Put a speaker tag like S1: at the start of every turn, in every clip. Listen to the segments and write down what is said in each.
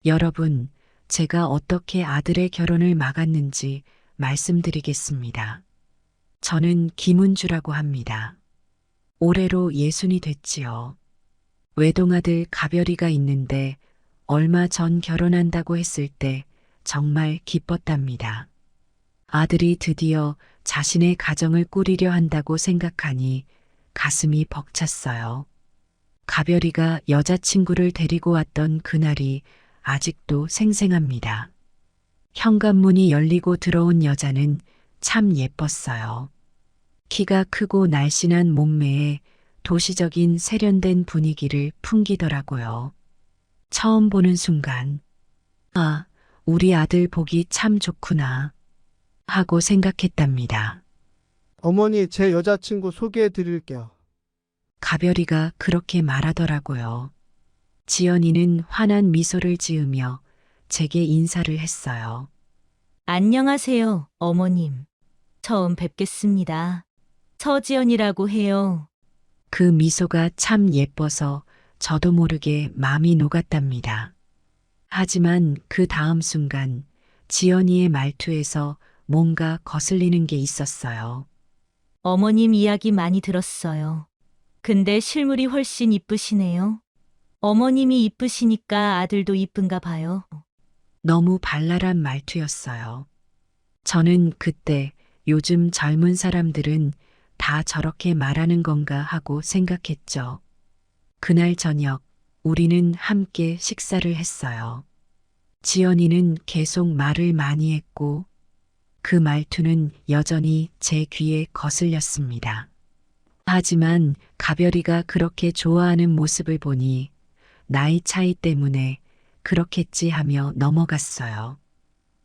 S1: 여러분, 제가 어떻게 아들의 결혼을 막았는지 말씀드리겠습니다. 저는 김은주라고 합니다. 올해로 60이 됐지요. 외동아들 가별이가 있는데 얼마 전 결혼한다고 했을 때 정말 기뻤답니다. 아들이 드디어 자신의 가정을 꾸리려 한다고 생각하니 가슴이 벅찼어요. 가별이가 여자친구를 데리고 왔던 그날이 아직도 생생합니다. 현관문이 열리고 들어온 여자는 참 예뻤어요. 키가 크고 날씬한 몸매에 도시적인 세련된 분위기를 풍기더라고요. 처음 보는 순간, 아, 우리 아들 보기 참 좋구나 하고 생각했답니다.
S2: 어머니, 제 여자친구 소개해 드릴게요.
S1: 가별이가 그렇게 말하더라고요. 지연이는 환한 미소를 지으며 제게 인사를 했어요.
S3: 안녕하세요, 어머님. 처음 뵙겠습니다. 서지연이라고 해요.
S1: 그 미소가 참 예뻐서 저도 모르게 마음이 녹았답니다. 하지만 그 다음 순간 지연이의 말투에서 뭔가 거슬리는 게 있었어요.
S3: 어머님 이야기 많이 들었어요. 근데 실물이 훨씬 이쁘시네요. 어머님이 이쁘시니까 아들도 이쁜가 봐요.
S1: 너무 발랄한 말투였어요. 저는 그때 요즘 젊은 사람들은 다 저렇게 말하는 건가 하고 생각했죠. 그날 저녁 우리는 함께 식사를 했어요. 지연이는 계속 말을 많이 했고 그 말투는 여전히 제 귀에 거슬렸습니다. 하지만 가별이가 그렇게 좋아하는 모습을 보니 나이 차이 때문에 그렇겠지 하며 넘어갔어요.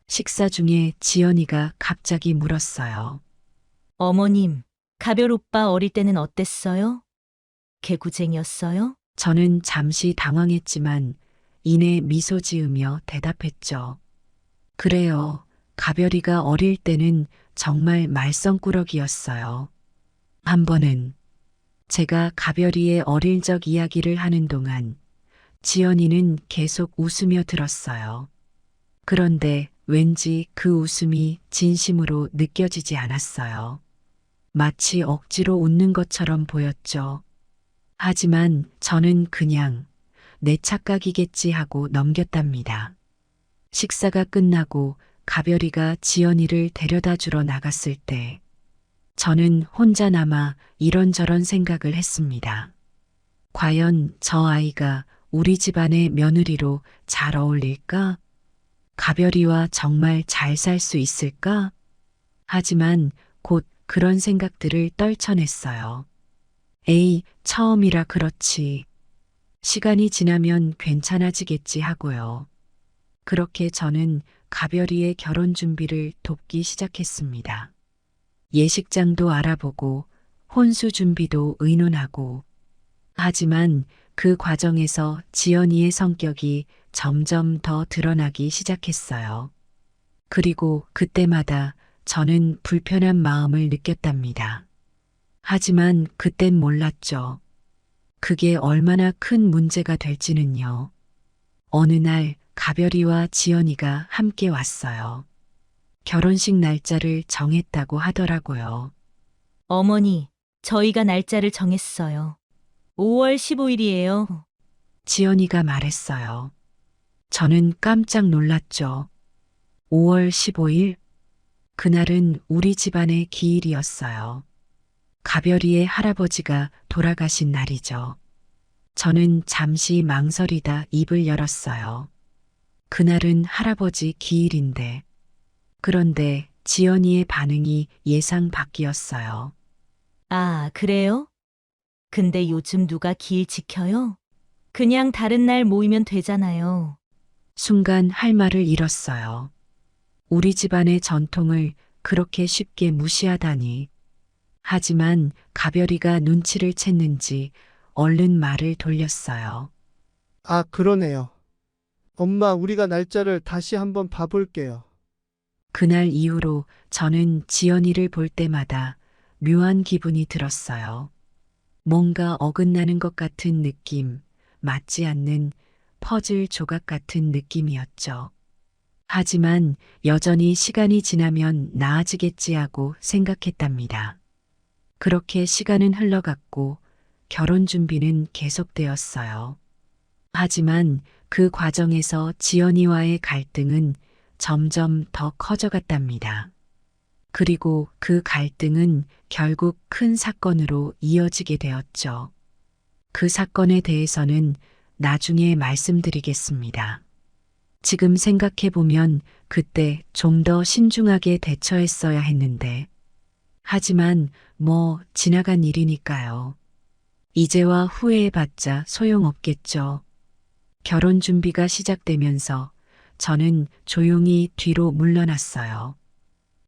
S1: 식사 중에 지연이가 갑자기 물었어요.
S3: 어머님, 가별 오빠 어릴 때는 어땠어요? 개구쟁이였어요?
S1: 저는 잠시 당황했지만 이내 미소 지으며 대답했죠. 그래요. 가별이가 어릴 때는 정말 말썽꾸러기였어요. 한 번은 제가 가별이의 어릴 적 이야기를 하는 동안 지연이는 계속 웃으며 들었어요. 그런데 왠지 그 웃음이 진심으로 느껴지지 않았어요. 마치 억지로 웃는 것처럼 보였죠. 하지만 저는 그냥 내 착각이겠지 하고 넘겼답니다. 식사가 끝나고 가별이가 지연이를 데려다 주러 나갔을 때 저는 혼자 남아 이런저런 생각을 했습니다. 과연 저 아이가 우리 집안의 며느리로 잘 어울릴까? 가별이와 정말 잘 살 수 있을까? 하지만 곧 그런 생각들을 떨쳐냈어요. 에이, 처음이라 그렇지. 시간이 지나면 괜찮아지겠지 하고요. 그렇게 저는 가별이의 결혼 준비를 돕기 시작했습니다. 예식장도 알아보고 혼수 준비도 의논하고 하지만 그 과정에서 지연이의 성격이 점점 더 드러나기 시작했어요. 그리고 그때마다 저는 불편한 마음을 느꼈답니다. 하지만 그땐 몰랐죠. 그게 얼마나 큰 문제가 될지는요. 어느 날 가별이와 지연이가 함께 왔어요. 결혼식 날짜를 정했다고 하더라고요.
S3: 어머니, 저희가 날짜를 정했어요. 5월 15일이에요.
S1: 지연이가 말했어요. 저는 깜짝 놀랐죠. 5월 15일? 그날은 우리 집안의 기일이었어요. 가별이의 할아버지가 돌아가신 날이죠. 저는 잠시 망설이다 입을 열었어요. 그날은 할아버지 기일인데. 그런데 지연이의 반응이 예상 밖이었어요.
S3: 아, 그래요? 근데 요즘 누가 기일 지켜요? 그냥 다른 날 모이면 되잖아요.
S1: 순간 할 말을 잃었어요. 우리 집안의 전통을 그렇게 쉽게 무시하다니. 하지만 가별이가 눈치를 챘는지 얼른 말을 돌렸어요.
S2: 아, 그러네요. 엄마, 우리가 날짜를 다시 한번 봐볼게요.
S1: 그날 이후로 저는 지연이를 볼 때마다 묘한 기분이 들었어요. 뭔가 어긋나는 것 같은 느낌, 맞지 않는 퍼즐 조각 같은 느낌이었죠. 하지만 여전히 시간이 지나면 나아지겠지 하고 생각했답니다. 그렇게 시간은 흘러갔고 결혼 준비는 계속되었어요. 하지만 그 과정에서 지연이와의 갈등은 점점 더 커져갔답니다. 그리고 그 갈등은 결국 큰 사건으로 이어지게 되었죠. 그 사건에 대해서는 나중에 말씀드리겠습니다. 지금 생각해보면 그때 좀 더 신중하게 대처했어야 했는데, 하지만 뭐 지나간 일이니까요. 이제와 후회해봤자 소용없겠죠. 결혼 준비가 시작되면서 저는 조용히 뒤로 물러났어요.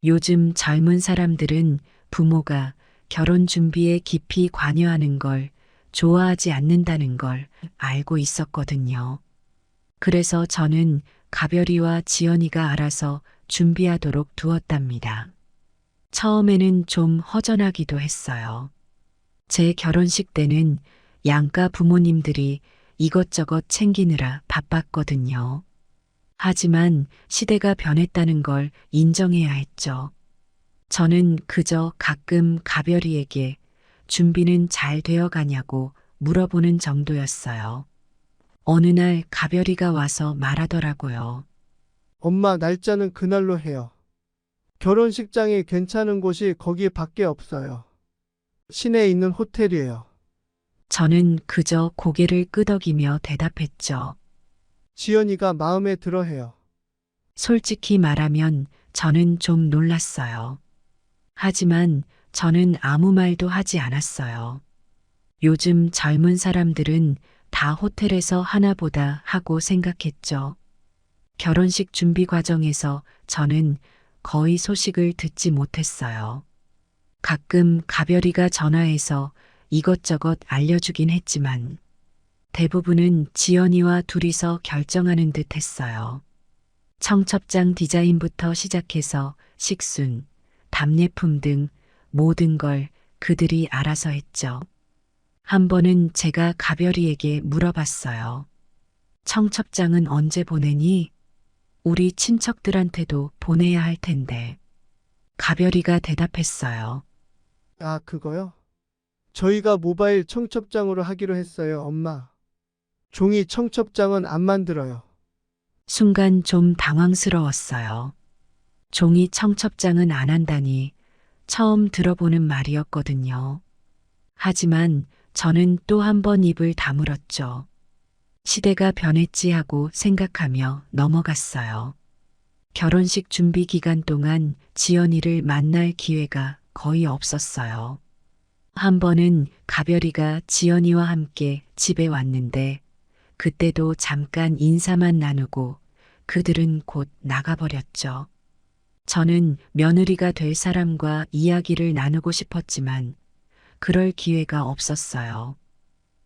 S1: 요즘 젊은 사람들은 부모가 결혼 준비에 깊이 관여하는 걸 좋아하지 않는다는 걸 알고 있었거든요. 그래서 저는 가별이와 지연이가 알아서 준비하도록 두었답니다. 처음에는 좀 허전하기도 했어요. 제 결혼식 때는 양가 부모님들이 이것저것 챙기느라 바빴거든요. 하지만 시대가 변했다는 걸 인정해야 했죠. 저는 그저 가끔 가별이에게 준비는 잘 되어 가냐고 물어보는 정도였어요. 어느 날 가별이가 와서 말하더라고요.
S2: 엄마, 날짜는 그날로 해요. 결혼식장이 괜찮은 곳이 거기밖에 없어요. 시내에 있는 호텔이에요.
S1: 저는 그저 고개를 끄덕이며 대답했죠.
S2: 지연이가 마음에 들어 해요.
S1: 솔직히 말하면 저는 좀 놀랐어요. 하지만 저는 아무 말도 하지 않았어요. 요즘 젊은 사람들은 다 호텔에서 하나보다 하고 생각했죠. 결혼식 준비 과정에서 저는 거의 소식을 듣지 못했어요. 가끔 가별이가 전화해서 이것저것 알려주긴 했지만 대부분은 지연이와 둘이서 결정하는 듯 했어요. 청첩장 디자인부터 시작해서 식순, 답례품 등 모든 걸 그들이 알아서 했죠. 한 번은 제가 가별이에게 물어봤어요. 청첩장은 언제 보내니? 우리 친척들한테도 보내야 할 텐데. 가별이가 대답했어요.
S2: 아, 그거요? 저희가 모바일 청첩장으로 하기로 했어요, 엄마. 종이 청첩장은 안 만들어요.
S1: 순간 좀 당황스러웠어요. 종이 청첩장은 안 한다니 처음 들어보는 말이었거든요. 하지만 저는 또 한 번 입을 다물었죠. 시대가 변했지 하고 생각하며 넘어갔어요. 결혼식 준비 기간 동안 지연이를 만날 기회가 거의 없었어요. 한 번은 가별이가 지연이와 함께 집에 왔는데 그때도 잠깐 인사만 나누고 그들은 곧 나가버렸죠. 저는 며느리가 될 사람과 이야기를 나누고 싶었지만 그럴 기회가 없었어요.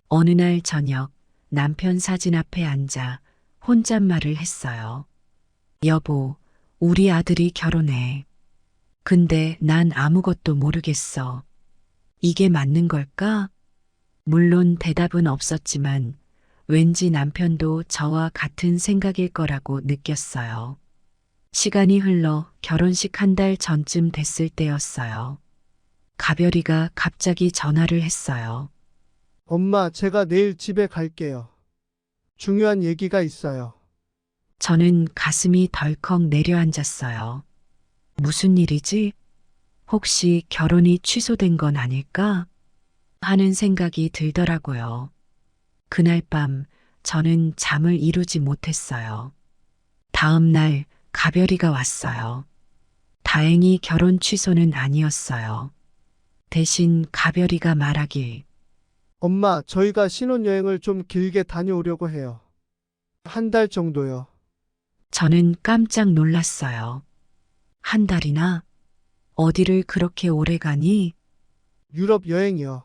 S1: 어느 날 저녁 남편 사진 앞에 앉아 혼잣말을 했어요. 여보, 우리 아들이 결혼해. 근데 난 아무것도 모르겠어. 이게 맞는 걸까? 물론 대답은 없었지만 왠지 남편도 저와 같은 생각일 거라고 느꼈어요. 시간이 흘러 결혼식 한 달 전쯤 됐을 때였어요. 가별이가 갑자기 전화를 했어요.
S2: 엄마, 제가 내일 집에 갈게요. 중요한 얘기가 있어요.
S1: 저는 가슴이 덜컥 내려앉았어요. 무슨 일이지? 혹시 결혼이 취소된 건 아닐까? 하는 생각이 들더라고요. 그날 밤 저는 잠을 이루지 못했어요. 다음 날 가별이가 왔어요. 다행히 결혼 취소는 아니었어요. 대신 가별이가 말하길,
S2: 엄마, 저희가 신혼여행을 좀 길게 다녀오려고 해요. 한 달 정도요.
S1: 저는 깜짝 놀랐어요. 한 달이나? 어디를 그렇게 오래 가니?
S2: 유럽 여행이요.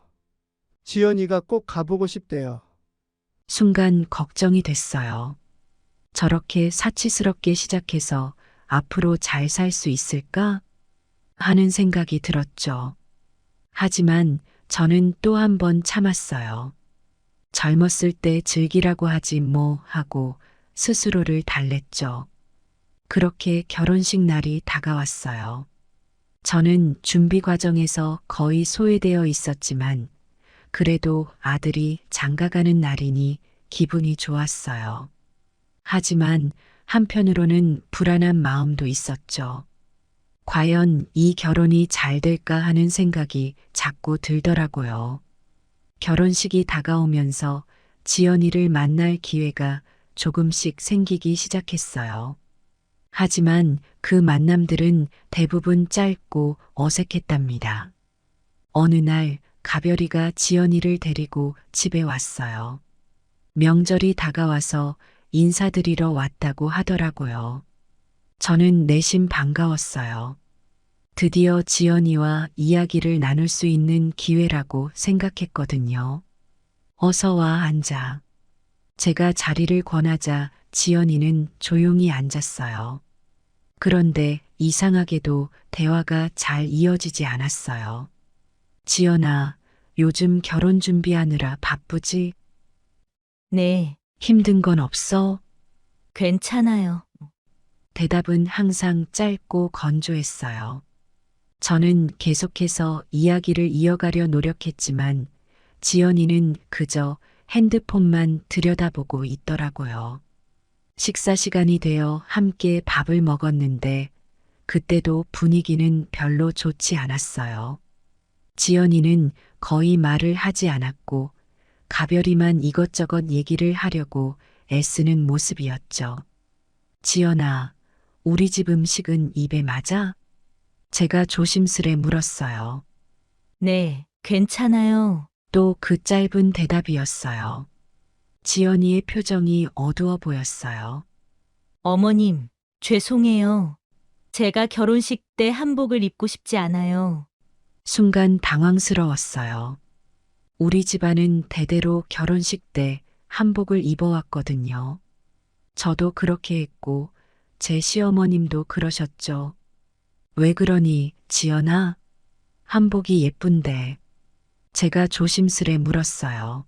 S2: 지연이가 꼭 가보고 싶대요.
S1: 순간 걱정이 됐어요. 저렇게 사치스럽게 시작해서 앞으로 잘 살 수 있을까? 하는 생각이 들었죠. 하지만 저는 또 한 번 참았어요. 젊었을 때 즐기라고 하지 뭐 하고 스스로를 달랬죠. 그렇게 결혼식 날이 다가왔어요. 저는 준비 과정에서 거의 소외되어 있었지만 그래도 아들이 장가가는 날이니 기분이 좋았어요. 하지만 한편으로는 불안한 마음도 있었죠. 과연 이 결혼이 잘 될까 하는 생각이 자꾸 들더라고요. 결혼식이 다가오면서 지연이를 만날 기회가 조금씩 생기기 시작했어요. 하지만 그 만남들은 대부분 짧고 어색했답니다. 어느 날 가별이가 지연이를 데리고 집에 왔어요. 명절이 다가와서 인사드리러 왔다고 하더라고요. 저는 내심 반가웠어요. 드디어 지연이와 이야기를 나눌 수 있는 기회라고 생각했거든요. 어서 와 앉아. 제가 자리를 권하자 지연이는 조용히 앉았어요. 그런데 이상하게도 대화가 잘 이어지지 않았어요. 지연아, 요즘 결혼 준비하느라 바쁘지?
S3: 네,
S1: 힘든 건 없어?
S3: 괜찮아요.
S1: 대답은 항상 짧고 건조했어요. 저는 계속해서 이야기를 이어가려 노력했지만 지연이는 그저 핸드폰만 들여다보고 있더라고요. 식사 시간이 되어 함께 밥을 먹었는데 그때도 분위기는 별로 좋지 않았어요. 지연이는 거의 말을 하지 않았고 가별이만 이것저것 얘기를 하려고 애쓰는 모습이었죠. 지연아, 우리 집 음식은 입에 맞아? 제가 조심스레 물었어요.
S3: 네, 괜찮아요.
S1: 또 그 짧은 대답이었어요. 지연이의 표정이 어두워 보였어요.
S3: 어머님, 죄송해요. 제가 결혼식 때 한복을 입고 싶지 않아요.
S1: 순간 당황스러웠어요. 우리 집안은 대대로 결혼식 때 한복을 입어왔거든요. 저도 그렇게 했고 제 시어머님도 그러셨죠. 왜 그러니, 지연아? 한복이 예쁜데. 제가 조심스레 물었어요.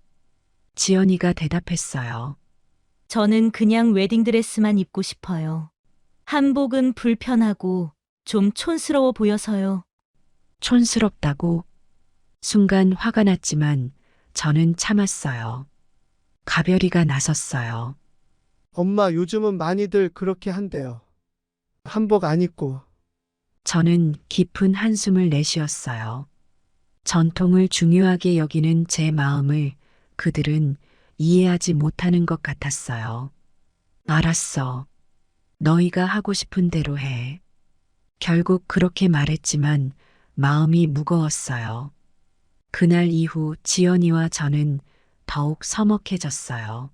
S1: 지연이가 대답했어요.
S3: 저는 그냥 웨딩드레스만 입고 싶어요. 한복은 불편하고 좀 촌스러워 보여서요.
S1: 촌스럽다고? 순간 화가 났지만 저는 참았어요. 가별이가 나섰어요.
S2: 엄마, 요즘은 많이들 그렇게 한대요. 한복 안 입고.
S1: 저는 깊은 한숨을 내쉬었어요. 전통을 중요하게 여기는 제 마음을 그들은 이해하지 못하는 것 같았어요. 알았어. 너희가 하고 싶은 대로 해. 결국 그렇게 말했지만 마음이 무거웠어요. 그날 이후 지연이와 저는 더욱 서먹해졌어요.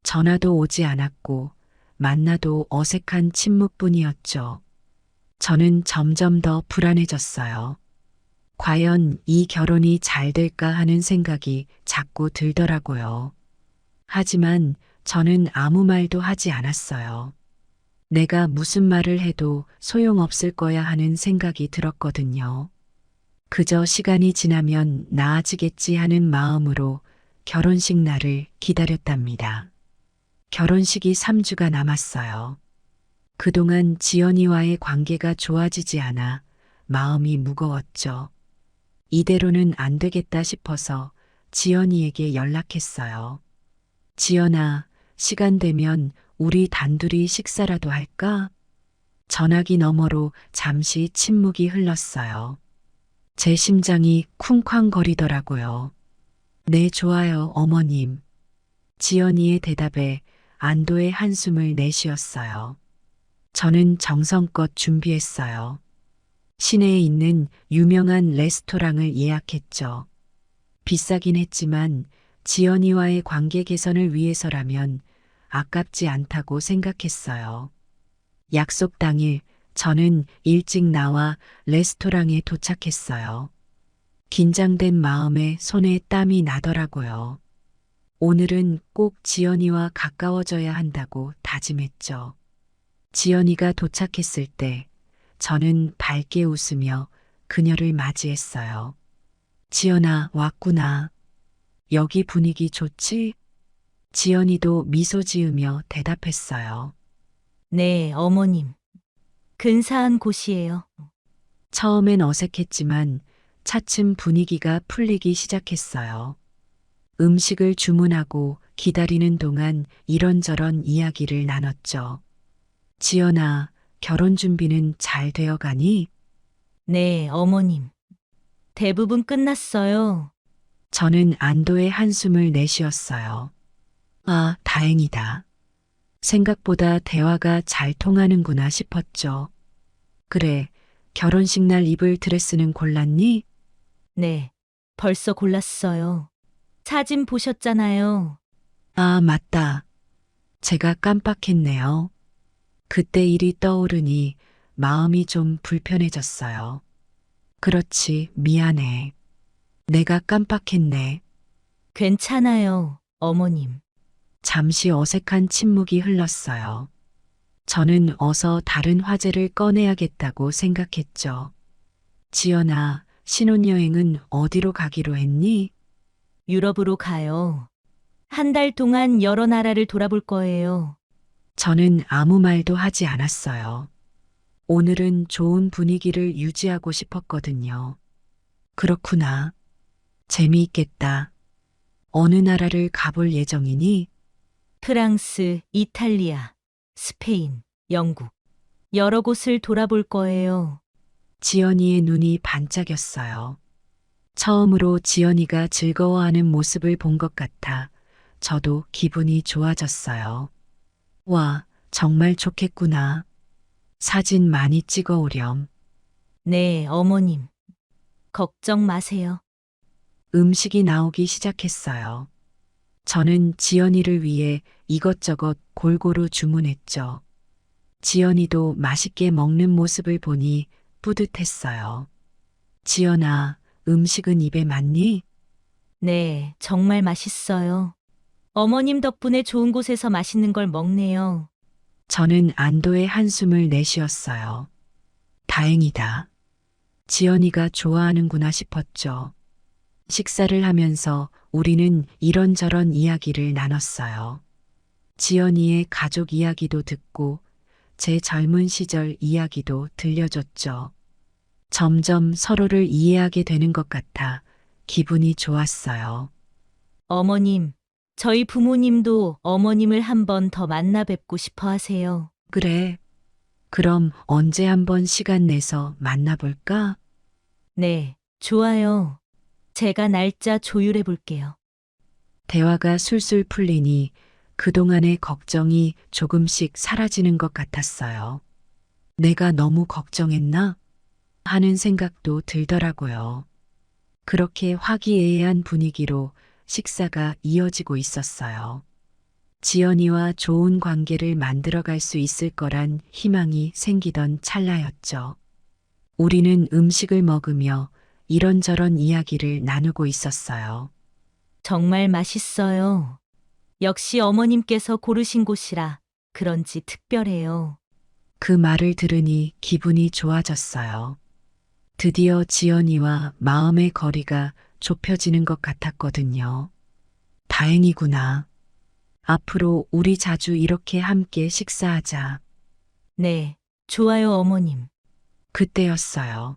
S1: 전화도 오지 않았고 만나도 어색한 침묵뿐이었죠. 저는 점점 더 불안해졌어요. 과연 이 결혼이 잘 될까 하는 생각이 자꾸 들더라고요. 하지만 저는 아무 말도 하지 않았어요. 내가 무슨 말을 해도 소용없을 거야 하는 생각이 들었거든요. 그저 시간이 지나면 나아지겠지 하는 마음으로 결혼식 날을 기다렸답니다. 결혼식이 3주가 남았어요. 그동안 지연이와의 관계가 좋아지지 않아 마음이 무거웠죠. 이대로는 안 되겠다 싶어서 지연이에게 연락했어요. 지연아, 시간 되면 우리 단둘이 식사라도 할까? 전화기 너머로 잠시 침묵이 흘렀어요. 제 심장이 쿵쾅거리더라고요. 네, 좋아요, 어머님. 지연이의 대답에 안도의 한숨을 내쉬었어요. 저는 정성껏 준비했어요. 시내에 있는 유명한 레스토랑을 예약했죠. 비싸긴 했지만 지연이와의 관계 개선을 위해서라면 아깝지 않다고 생각했어요. 약속 당일 저는 일찍 나와 레스토랑에 도착했어요. 긴장된 마음에 손에 땀이 나더라고요. 오늘은 꼭 지연이와 가까워져야 한다고 다짐했죠. 지연이가 도착했을 때 저는 밝게 웃으며 그녀를 맞이했어요. 지연아, 왔구나. 여기 분위기 좋지? 지연이도 미소 지으며 대답했어요.
S3: 네, 어머님. 근사한 곳이에요.
S1: 처음엔 어색했지만 차츰 분위기가 풀리기 시작했어요. 음식을 주문하고 기다리는 동안 이런저런 이야기를 나눴죠. 지연아, 결혼 준비는 잘 되어 가니?
S3: 네, 어머님. 대부분 끝났어요.
S1: 저는 안도의 한숨을 내쉬었어요. 아, 다행이다. 생각보다 대화가 잘 통하는구나 싶었죠. 그래, 결혼식 날 입을 드레스는 골랐니?
S3: 네, 벌써 골랐어요. 사진 보셨잖아요.
S1: 아, 맞다. 제가 깜빡했네요. 그때 일이 떠오르니 마음이 좀 불편해졌어요. 그렇지, 미안해. 내가 깜빡했네.
S3: 괜찮아요, 어머님.
S1: 잠시 어색한 침묵이 흘렀어요. 저는 어서 다른 화제를 꺼내야겠다고 생각했죠. 지연아, 신혼여행은 어디로 가기로 했니?
S3: 유럽으로 가요. 한 달 동안 여러 나라를 돌아볼 거예요.
S1: 저는 아무 말도 하지 않았어요. 오늘은 좋은 분위기를 유지하고 싶었거든요. 그렇구나. 재미있겠다. 어느 나라를 가볼 예정이니?
S3: 프랑스, 이탈리아, 스페인, 영국. 여러 곳을 돌아볼 거예요.
S1: 지연이의 눈이 반짝였어요. 처음으로 지연이가 즐거워하는 모습을 본 것 같아 저도 기분이 좋아졌어요. 와, 정말 좋겠구나. 사진 많이 찍어 오렴.
S3: 네, 어머님. 걱정 마세요.
S1: 음식이 나오기 시작했어요. 저는 지연이를 위해 이것저것 골고루 주문했죠. 지연이도 맛있게 먹는 모습을 보니 뿌듯했어요. 지연아, 음식은 입에 맞니?
S3: 네, 정말 맛있어요. 어머님 덕분에 좋은 곳에서 맛있는 걸 먹네요.
S1: 저는 안도의 한숨을 내쉬었어요. 다행이다. 지연이가 좋아하는구나 싶었죠. 식사를 하면서 우리는 이런저런 이야기를 나눴어요. 지연이의 가족 이야기도 듣고 제 젊은 시절 이야기도 들려줬죠. 점점 서로를 이해하게 되는 것 같아 기분이 좋았어요.
S3: 어머님, 저희 부모님도 어머님을 한 번 더 만나 뵙고 싶어 하세요.
S1: 그래. 그럼 언제 한번 시간 내서 만나볼까?
S3: 네, 좋아요. 제가 날짜 조율해 볼게요.
S1: 대화가 술술 풀리니 그동안의 걱정이 조금씩 사라지는 것 같았어요. 내가 너무 걱정했나? 하는 생각도 들더라고요. 그렇게 화기애애한 분위기로 식사가 이어지고 있었어요. 지연이와 좋은 관계를 만들어갈 수 있을 거란 희망이 생기던 찰나였죠. 우리는 음식을 먹으며 이런저런 이야기를 나누고 있었어요.
S3: 정말 맛있어요. 역시 어머님께서 고르신 곳이라 그런지 특별해요.
S1: 그 말을 들으니 기분이 좋아졌어요. 드디어 지연이와 마음의 거리가 좁혀지는 것 같았거든요. 다행이구나. 앞으로 우리 자주 이렇게 함께 식사하자.
S3: 네, 좋아요, 어머님.
S1: 그때였어요.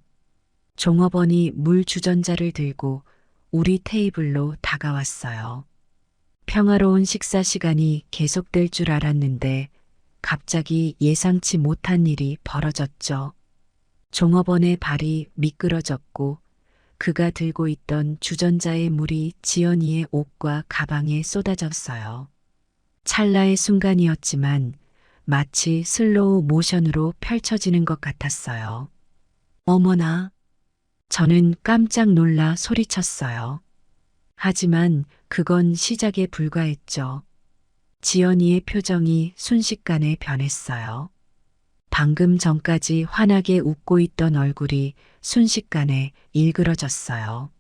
S1: 종업원이 물 주전자를 들고 우리 테이블로 다가왔어요. 평화로운 식사 시간이 계속될 줄 알았는데 갑자기 예상치 못한 일이 벌어졌죠. 종업원의 발이 미끄러졌고 그가 들고 있던 주전자의 물이 지연이의 옷과 가방에 쏟아졌어요. 찰나의 순간이었지만 마치 슬로우 모션으로 펼쳐지는 것 같았어요. 어머나! 저는 깜짝 놀라 소리쳤어요. 하지만 그건 시작에 불과했죠. 지연이의 표정이 순식간에 변했어요. 방금 전까지 환하게 웃고 있던 얼굴이 순식간에 일그러졌어요.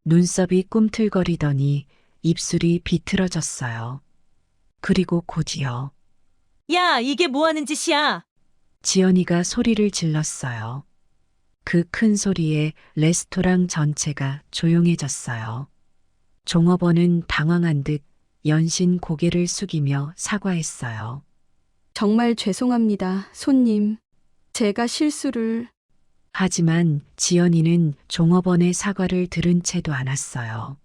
S1: 눈썹이 꿈틀거리더니 입술이 비틀어졌어요. 그리고 곧이어
S3: 야, 이게 뭐 하는 짓이야?
S1: 지연이가 소리를 질렀어요. 그 큰 소리에 레스토랑 전체가 조용해졌어요. 종업원은 당황한 듯 연신 고개를 숙이며 사과했어요.
S4: 정말 죄송합니다, 손님. 제가 실수를.
S1: 하지만 지연이는 종업원의 사과를 들은 채도 않았어요.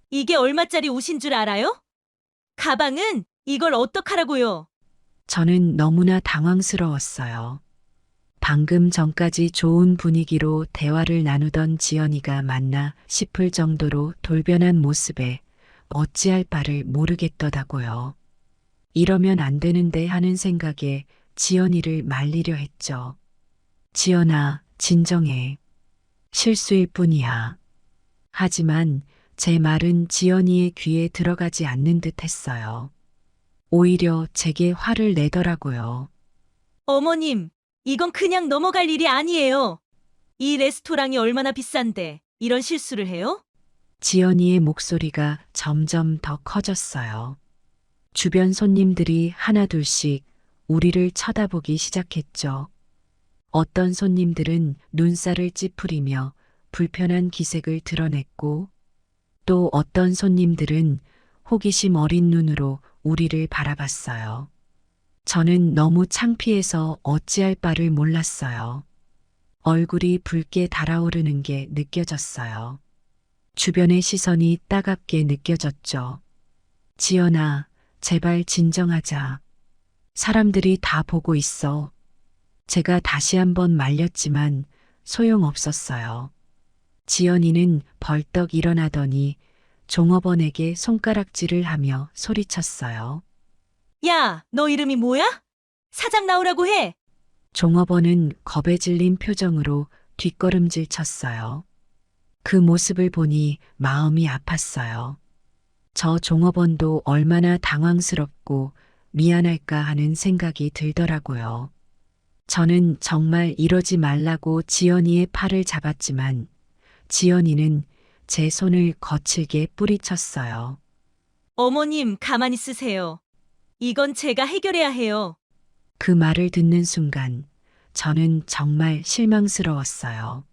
S3: 이게 얼마짜리 옷인 줄 알아요? 가방은 이걸 어떡하라고요?
S1: 저는 너무나 당황스러웠어요. 방금 전까지 좋은 분위기로 대화를 나누던 지연이가 맞나 싶을 정도로 돌변한 모습에 어찌할 바를 모르겠더라고요. 이러면 안 되는데 하는 생각에 지연이를 말리려 했죠. 지연아, 진정해. 실수일 뿐이야. 하지만 제 말은 지연이의 귀에 들어가지 않는 듯 했어요. 오히려 제게 화를 내더라고요.
S3: 어머님, 이건 그냥 넘어갈 일이 아니에요. 이 레스토랑이 얼마나 비싼데 이런 실수를 해요?
S1: 지연이의 목소리가 점점 더 커졌어요. 주변 손님들이 하나둘씩 우리를 쳐다보기 시작했죠. 어떤 손님들은 눈살을 찌푸리며 불편한 기색을 드러냈고, 또 어떤 손님들은 호기심 어린 눈으로 우리를 바라봤어요. 저는 너무 창피해서 어찌할 바를 몰랐어요. 얼굴이 붉게 달아오르는 게 느껴졌어요. 주변의 시선이 따갑게 느껴졌죠. 지연아, 제발 진정하자. 사람들이 다 보고 있어. 제가 다시 한번 말렸지만 소용없었어요. 지연이는 벌떡 일어나더니 종업원에게 손가락질을 하며 소리쳤어요.
S3: 야, 너 이름이 뭐야? 사장 나오라고 해.
S1: 종업원은 겁에 질린 표정으로 뒷걸음질 쳤어요. 그 모습을 보니 마음이 아팠어요. 저 종업원도 얼마나 당황스럽고 미안할까 하는 생각이 들더라고요. 저는 정말 이러지 말라고 지연이의 팔을 잡았지만 지연이는 제 손을 거칠게 뿌리쳤어요.
S3: 어머님, 가만히 쓰세요. 이건 제가 해결해야 해요.
S1: 그 말을 듣는 순간 저는 정말 실망스러웠어요.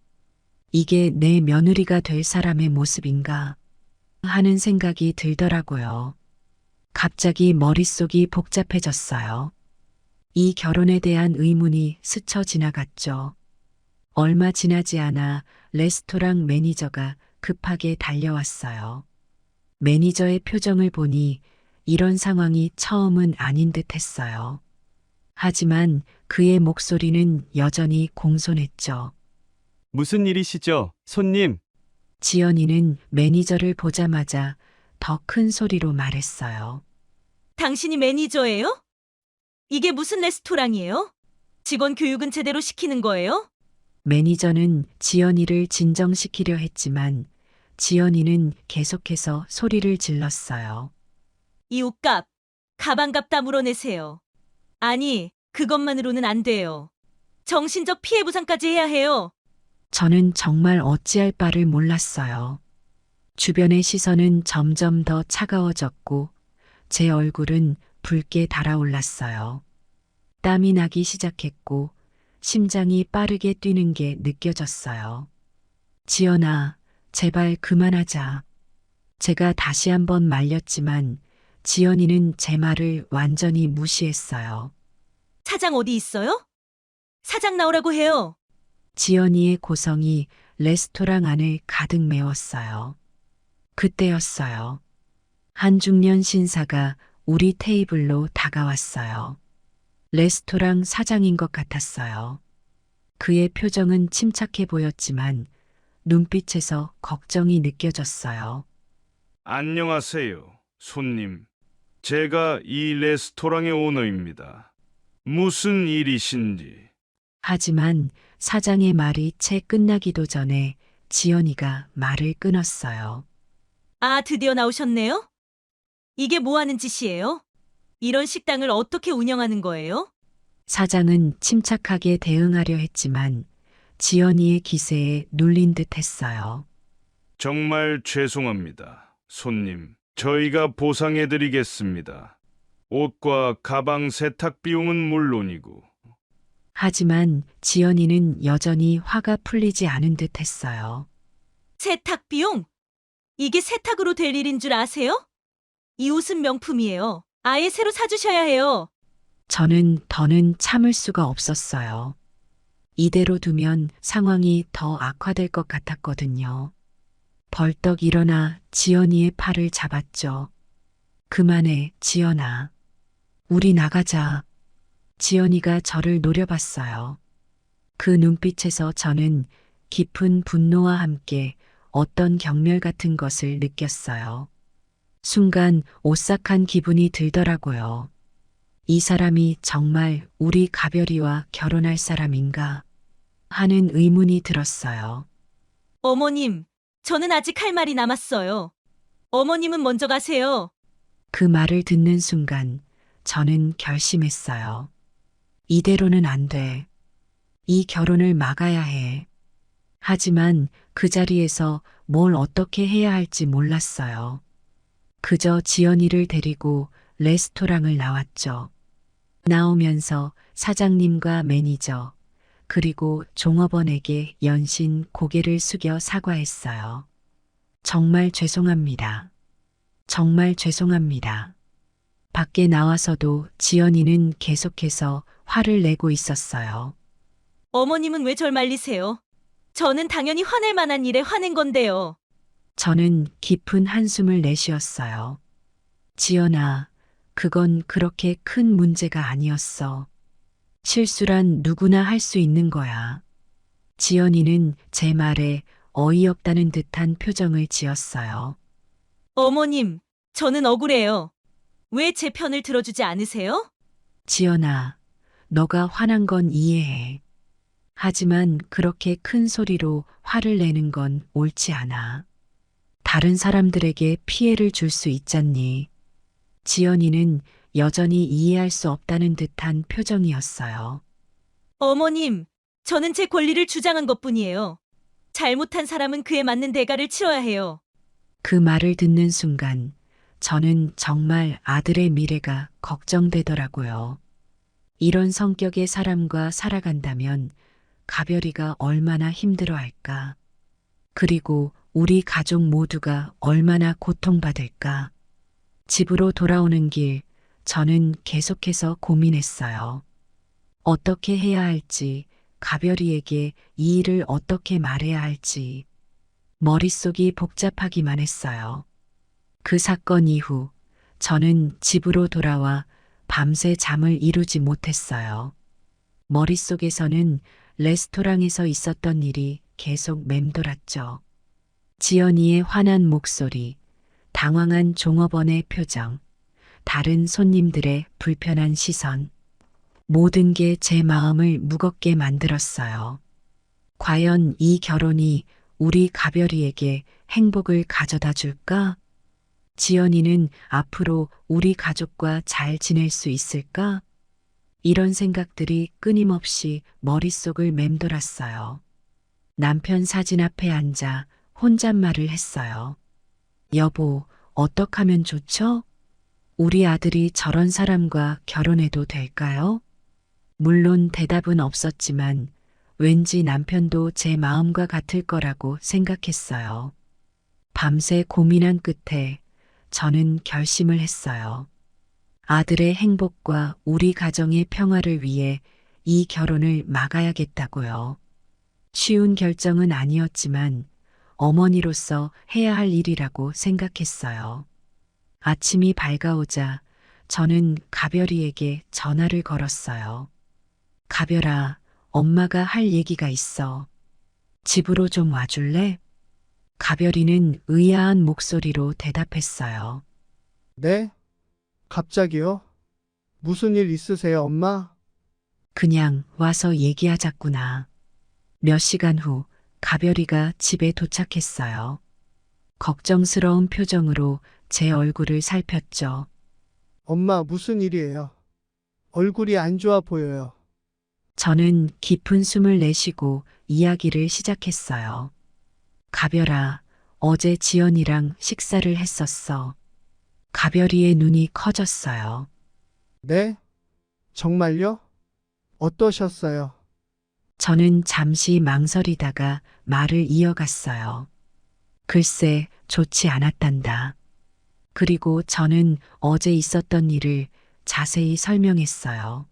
S1: 이게 내 며느리가 될 사람의 모습인가 하는 생각이 들더라고요. 갑자기 머릿속이 복잡해졌어요. 이 결혼에 대한 의문이 스쳐 지나갔죠. 얼마 지나지 않아 레스토랑 매니저가 급하게 달려왔어요. 매니저의 표정을 보니 이런 상황이 처음은 아닌 듯 했어요. 하지만 그의 목소리는 여전히 공손했죠.
S5: 무슨 일이시죠, 손님?
S1: 지연이는 매니저를 보자마자 더 큰 소리로 말했어요.
S3: 당신이 매니저예요? 이게 무슨 레스토랑이에요? 직원 교육은 제대로 시키는 거예요?
S1: 매니저는 지연이를 진정시키려 했지만 지연이는 계속해서 소리를 질렀어요.
S3: 이 옷값, 가방값 다 물어내세요. 아니, 그것만으로는 안 돼요. 정신적 피해 보상까지 해야 해요.
S1: 저는 정말 어찌할 바를 몰랐어요. 주변의 시선은 점점 더 차가워졌고 제 얼굴은 붉게 달아올랐어요. 땀이 나기 시작했고 심장이 빠르게 뛰는 게 느껴졌어요. 지연아, 제발 그만하자. 제가 다시 한번 말렸지만 지연이는 제 말을 완전히 무시했어요.
S3: 사장 어디 있어요? 사장 나오라고 해요.
S1: 지연이의 고성이 레스토랑 안을 가득 메웠어요. 그때였어요. 한 중년 신사가 우리 테이블로 다가왔어요. 레스토랑 사장인 것 같았어요. 그의 표정은 침착해 보였지만 눈빛에서 걱정이 느껴졌어요.
S6: 안녕하세요, 손님. 제가 이 레스토랑의 오너입니다. 무슨 일이신지.
S1: 하지만 사장의 말이 채 끝나기도 전에 지연이가 말을 끊었어요.
S3: 아, 드디어 나오셨네요? 이게 뭐 하는 짓이에요? 이런 식당을 어떻게 운영하는 거예요?
S1: 사장은 침착하게 대응하려 했지만 지연이의 기세에 눌린 듯 했어요.
S6: 정말 죄송합니다, 손님. 저희가 보상해드리겠습니다. 옷과 가방 세탁 비용은 물론이고.
S1: 하지만 지연이는 여전히 화가 풀리지 않은 듯 했어요.
S3: 세탁 비용? 이게 세탁으로 될 일인 줄 아세요? 이 옷은 명품이에요. 아예 새로 사주셔야 해요.
S1: 저는 더는 참을 수가 없었어요. 이대로 두면 상황이 더 악화될 것 같았거든요. 벌떡 일어나 지연이의 팔을 잡았죠. 그만해, 지연아. 우리 나가자. 지연이가 저를 노려봤어요. 그 눈빛에서 저는 깊은 분노와 함께 어떤 경멸 같은 것을 느꼈어요. 순간 오싹한 기분이 들더라고요. 이 사람이 정말 우리 가별이와 결혼할 사람인가 하는 의문이 들었어요.
S3: 어머님, 저는 아직 할 말이 남았어요. 어머님은 먼저 가세요.
S1: 그 말을 듣는 순간 저는 결심했어요. 이대로는 안 돼. 이 결혼을 막아야 해. 하지만 그 자리에서 뭘 어떻게 해야 할지 몰랐어요. 그저 지연이를 데리고 레스토랑을 나왔죠. 나오면서 사장님과 매니저, 그리고 종업원에게 연신 고개를 숙여 사과했어요. 정말 죄송합니다. 정말 죄송합니다. 밖에 나와서도 지연이는 계속해서 화를 내고 있었어요.
S3: 어머님은 왜 절 말리세요? 저는 당연히 화낼 만한 일에 화낸 건데요.
S1: 저는 깊은 한숨을 내쉬었어요. 지연아, 그건 그렇게 큰 문제가 아니었어. 실수란 누구나 할 수 있는 거야. 지연이는 제 말에 어이없다는 듯한 표정을 지었어요.
S3: 어머님, 저는 억울해요. 왜 제 편을 들어주지 않으세요?
S1: 지연아, 너가 화난 건 이해해. 하지만 그렇게 큰 소리로 화를 내는 건 옳지 않아. 다른 사람들에게 피해를 줄 수 있잖니. 지연이는 여전히 이해할 수 없다는 듯한 표정이었어요.
S3: 어머님, 저는 제 권리를 주장한 것뿐이에요. 잘못한 사람은 그에 맞는 대가를 치러야 해요.
S1: 그 말을 듣는 순간 저는 정말 아들의 미래가 걱정되더라고요. 이런 성격의 사람과 살아간다면 가별이가 얼마나 힘들어할까. 그리고 우리 가족 모두가 얼마나 고통받을까. 집으로 돌아오는 길, 저는 계속해서 고민했어요. 어떻게 해야 할지, 가별이에게 이 일을 어떻게 말해야 할지. 머릿속이 복잡하기만 했어요. 그 사건 이후 저는 집으로 돌아와 밤새 잠을 이루지 못했어요. 머릿속에서는 레스토랑에서 있었던 일이 계속 맴돌았죠. 지연이의 화난 목소리, 당황한 종업원의 표정, 다른 손님들의 불편한 시선. 모든 게 제 마음을 무겁게 만들었어요. 과연 이 결혼이 우리 가별이에게 행복을 가져다 줄까? 지연이는 앞으로 우리 가족과 잘 지낼 수 있을까? 이런 생각들이 끊임없이 머릿속을 맴돌았어요. 남편 사진 앞에 앉아 혼잣말을 했어요. 여보, 어떡하면 좋죠? 우리 아들이 저런 사람과 결혼해도 될까요? 물론 대답은 없었지만 왠지 남편도 제 마음과 같을 거라고 생각했어요. 밤새 고민한 끝에 저는 결심을 했어요. 아들의 행복과 우리 가정의 평화를 위해 이 결혼을 막아야겠다고요. 쉬운 결정은 아니었지만 어머니로서 해야 할 일이라고 생각했어요. 아침이 밝아오자 저는 가별이에게 전화를 걸었어요. 가별아, 엄마가 할 얘기가 있어. 집으로 좀 와줄래? 가별이는 의아한 목소리로 대답했어요.
S2: 네? 갑자기요? 무슨 일 있으세요, 엄마?
S1: 그냥 와서 얘기하자꾸나. 몇 시간 후 가별이가 집에 도착했어요. 걱정스러운 표정으로 제 얼굴을 살폈죠.
S2: 엄마, 무슨 일이에요? 얼굴이 안 좋아 보여요.
S1: 저는 깊은 숨을 내쉬고 이야기를 시작했어요. 가별아, 어제 지연이랑 식사를 했었어. 가별이의 눈이 커졌어요.
S2: 네? 정말요? 어떠셨어요?
S1: 저는 잠시 망설이다가 말을 이어갔어요. 글쎄, 좋지 않았단다. 그리고 저는 어제 있었던 일을 자세히 설명했어요.